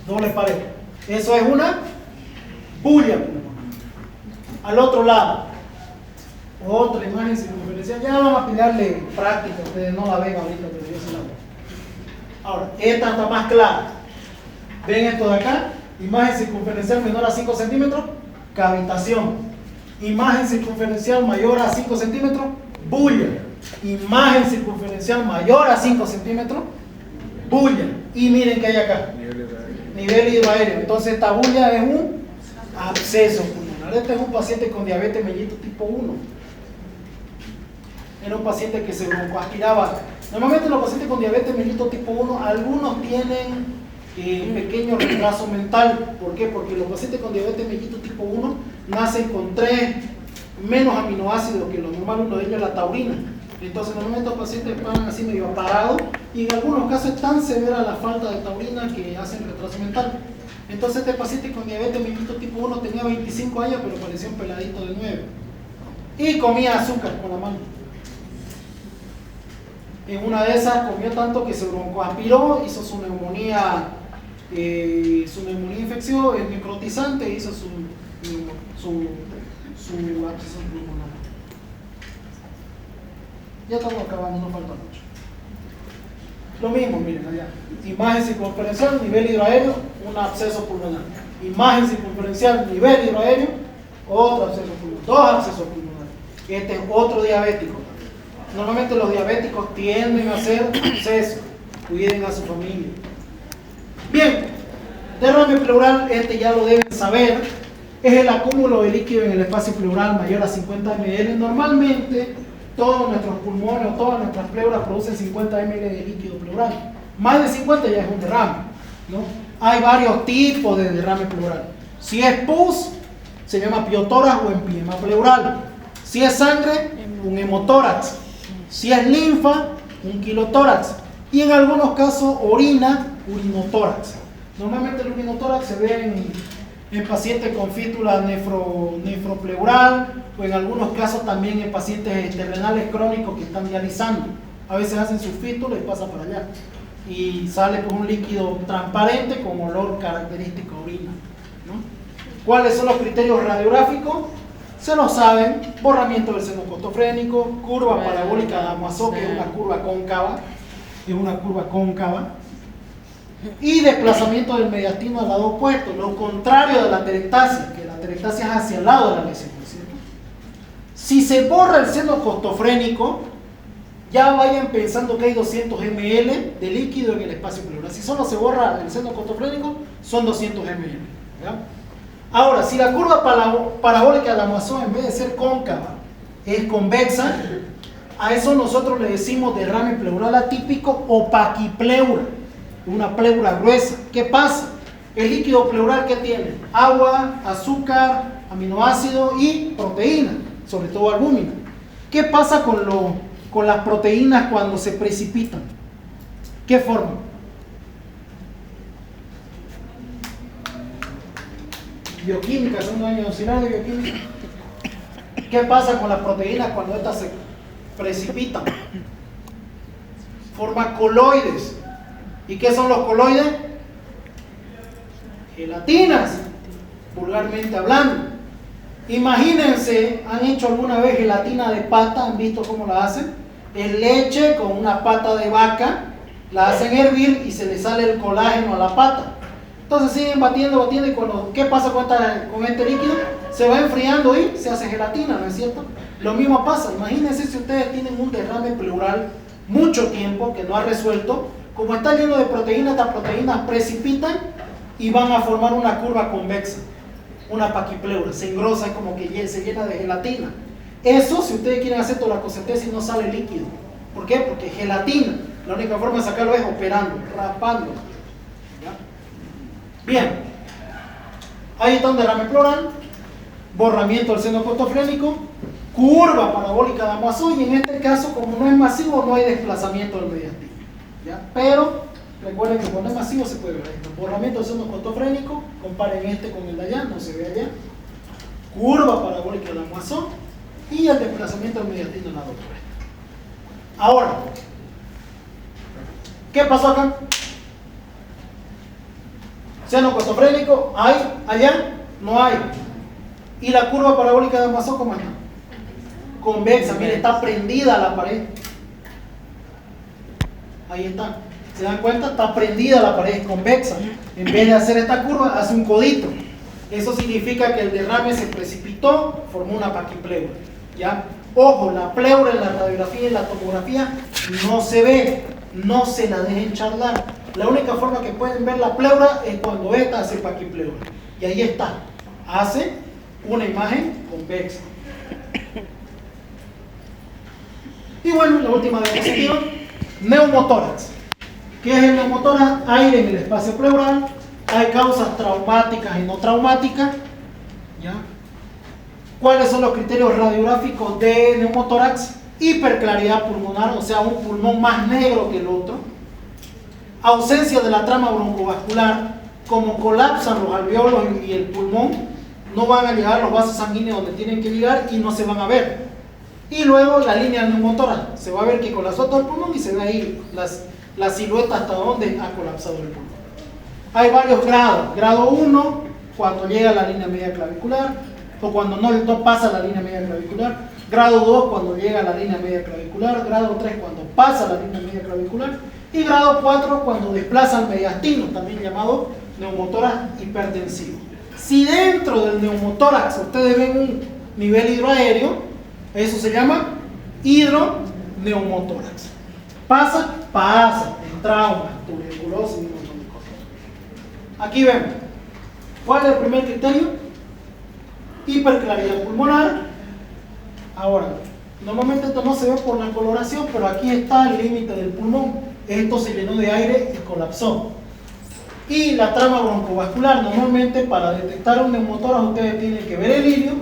doble pared. Eso es una bulla pulmonar. Al otro lado, otra imagen circunferencial. Ya vamos a pillarle práctica, ustedes no la ven ahorita, pero yo sí la veo. Ahora, esta está más clara. ¿Ven esto de acá? Imagen circunferencial menor a 5 centímetros, cavitación. Imagen circunferencial mayor a 5 centímetros, bulla. Imagen circunferencial mayor a 5 centímetros, bulla. Y miren qué hay acá. Nivel hidroaéreo. Entonces esta bulla es un absceso pulmonar. Este es un paciente con diabetes mellitus tipo 1. Era un paciente que se broncoaspiraba. Normalmente los pacientes con diabetes mellitus tipo 1, algunos tienen pequeño retraso mental. ¿Por qué? Porque los pacientes con diabetes mellitus tipo 1 nacen con 3 menos aminoácidos que lo normal, uno de ellos es la taurina. Entonces normalmente los pacientes van así medio apagados y en algunos casos es tan severa la falta de taurina que hacen retraso mental. Entonces este paciente con diabetes mellitus tipo 1 tenía 25 años pero parecía un peladito de 9 y comía azúcar con la mano. En una de esas comió tanto que se broncoaspiró, hizo su neumonía necrotizante, hizo su absceso pulmonar. Ya estamos acabando, no falta mucho. Lo mismo, miren allá. Imagen circunferencial, nivel hidroaéreo, un absceso pulmonar. Imagen circunferencial, nivel hidroaéreo, otro absceso pulmonar. 2 abscesos pulmonares. Este es otro diabético. Normalmente los diabéticos tienden a hacer abscesos. Cuiden a su familia. Bien, derrame pleural, este ya lo deben saber. Es el acúmulo de líquido en el espacio pleural mayor a 50 ml. Normalmente todos nuestros pulmones o todas nuestras pleuras producen 50 ml de líquido pleural. Más de 50 ya es un derrame, ¿no? Hay varios tipos de derrame pleural. Si es pus, se llama piotórax o empiema pleural. Si es sangre, un hemotórax. Si es linfa, un quilotórax. Y en algunos casos orina, urinotórax. Normalmente el urinotórax se ve en pacientes con fístula nefropleural o en algunos casos también en pacientes renales crónicos que están dializando. A veces hacen su fístula y pasa para allá. Y sale con un líquido transparente con olor característico a orina, ¿no? ¿Cuáles son los criterios radiográficos? Se lo saben: borramiento del seno costofrénico, curva parabólica de Hamasó, que es una curva cóncava, y desplazamiento del mediastino al lado opuesto, lo contrario de la atelectasia, que la atelectasia es hacia el lado de la lesión, ¿cierto? Si se borra el seno costofrénico, ya vayan pensando que hay 200 ml de líquido en el espacio pleural. Si solo se borra el seno costofrénico, son 200 ml, ¿ya? Ahora, si la curva parabólica de la Hamasó, en vez de ser cóncava, es convexa, a eso nosotros le decimos derrame pleural atípico o paquipleura, una pleura gruesa. ¿Qué pasa? El líquido pleural, ¿qué tiene? Agua, azúcar, aminoácido y proteína, sobre todo albúmina. ¿Qué pasa con las proteínas cuando se precipitan? ¿Qué forma? Bioquímica, segundo año auxiliar de bioquímica. ¿Qué pasa con las proteínas cuando estas se precipitan? Forma coloides. ¿Y qué son los coloides? Gelatinas, vulgarmente hablando. Imagínense, ¿han hecho alguna vez gelatina de pata? ¿Han visto cómo la hacen? Es leche con una pata de vaca, la hacen hervir y se le sale el colágeno a la pata. Entonces siguen batiendo y ¿qué pasa con este líquido? Se va enfriando y se hace gelatina, ¿no es cierto? Lo mismo pasa. Imagínense si ustedes tienen un derrame pleural mucho tiempo que no ha resuelto. Como está lleno de proteínas, estas proteínas precipitan y van a formar una curva convexa, una paquipleura. Se engrosa, es como que se llena de gelatina. Eso, si ustedes quieren hacer toracocentesis, no sale líquido. ¿Por qué? Porque es gelatina. La única forma de sacarlo es operando, raspando. ¿Ya? Bien, ahí está un derrame pleural, borramiento del seno costofrénico, curva parabólica de Hamasó, y en este caso, como no es masivo, no hay desplazamiento del mediastino, ¿ya? Pero recuerden que cuando es masivo se puede ver esto: borramiento del seno costofrénico, comparen este con el de allá, no se ve allá, curva parabólica de Hamasó y el desplazamiento del mediastino en la opuesta. Ahora, ¿qué pasó acá? Seno costofrénico, ¿hay? ¿Allá? No hay. ¿Y la curva parabólica de Hamasó cómo está? Convexa, mire, está prendida la pared. Ahí está. ¿Se dan cuenta? Está prendida la pared, es convexa. En vez de hacer esta curva, hace un codito. Eso significa que el derrame se precipitó, formó una paquipleura, ¿ya? Ojo, la pleura en la radiografía y en la tomografía no se ve, no se la dejen charlar. La única forma que pueden ver la pleura es cuando esta hace paquipleura. Y ahí está. Hace una imagen convexa. Y bueno, la última diapositiva, neumotórax. ¿Qué es el neumotórax? Aire en el espacio pleural. Hay causas traumáticas y no traumáticas. ¿Ya? ¿Cuáles son los criterios radiográficos de neumotórax? Hiperclaridad pulmonar, o sea, un pulmón más negro que el otro. Ausencia de la trama broncovascular, como colapsan los alveolos y el pulmón, no van a llegar los vasos sanguíneos donde tienen que llegar y no se van a ver. Y luego la línea del neumotórax, se va a ver que colapsó todo el pulmón y se ve ahí la silueta hasta donde ha colapsado el pulmón. Hay varios grados. Grado 1, cuando llega a la línea media clavicular, o cuando no pasa la línea media clavicular. Grado 2, cuando llega a la línea media clavicular. Grado 3, cuando pasa la línea media clavicular. Y grado 4, cuando desplaza el mediastino, también llamado neumotórax hipertensivo. Si dentro del neumotórax ustedes ven un nivel hidroaéreo, eso se llama hidroneumotórax. Pasa, en trauma, tuberculosis y un montón de cosas. Aquí vemos. ¿Cuál es el primer criterio? Hiperclaridad pulmonar. Ahora, normalmente esto no se ve por la coloración, pero aquí está el límite del pulmón. Esto se llenó de aire y colapsó. Y la trama broncovascular, normalmente para detectar un neumotórax ustedes tienen que ver el ilirio,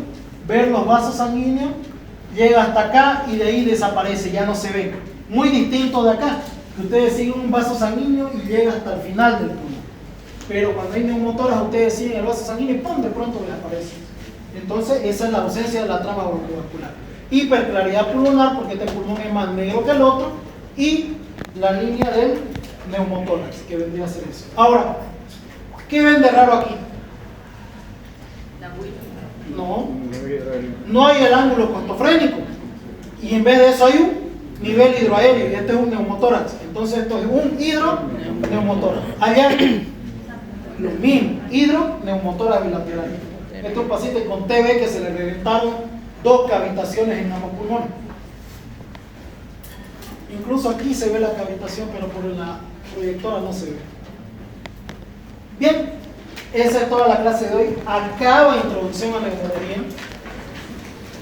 ver los vasos sanguíneos, llega hasta acá y de ahí desaparece, ya no se ve. Muy distinto de acá, que ustedes siguen un vaso sanguíneo y llega hasta el final del pulmón. Pero cuando hay neumotórax ustedes siguen el vaso sanguíneo y ¡pum!, de pronto desaparece. Entonces esa es la ausencia de la trama broncovascular. Hiperclaridad pulmonar, porque este pulmón es más negro que el otro, y la línea del neumotórax, que vendría a ser eso. Ahora, ¿qué ven de raro aquí? No hay el ángulo costofrénico, y en vez de eso hay un nivel hidroaéreo, y este es un neumotórax. Entonces esto es un hidroneumotórax. Allá lo mismo, hidroneumotórax bilateral. Este es un paciente con TB que se le reventaron 2 cavitaciones en ambos pulmones. Incluso aquí se ve la cavitación, pero por la proyectora no se ve. Bien, esa es toda la clase de hoy. Acaba introducción a la neumología.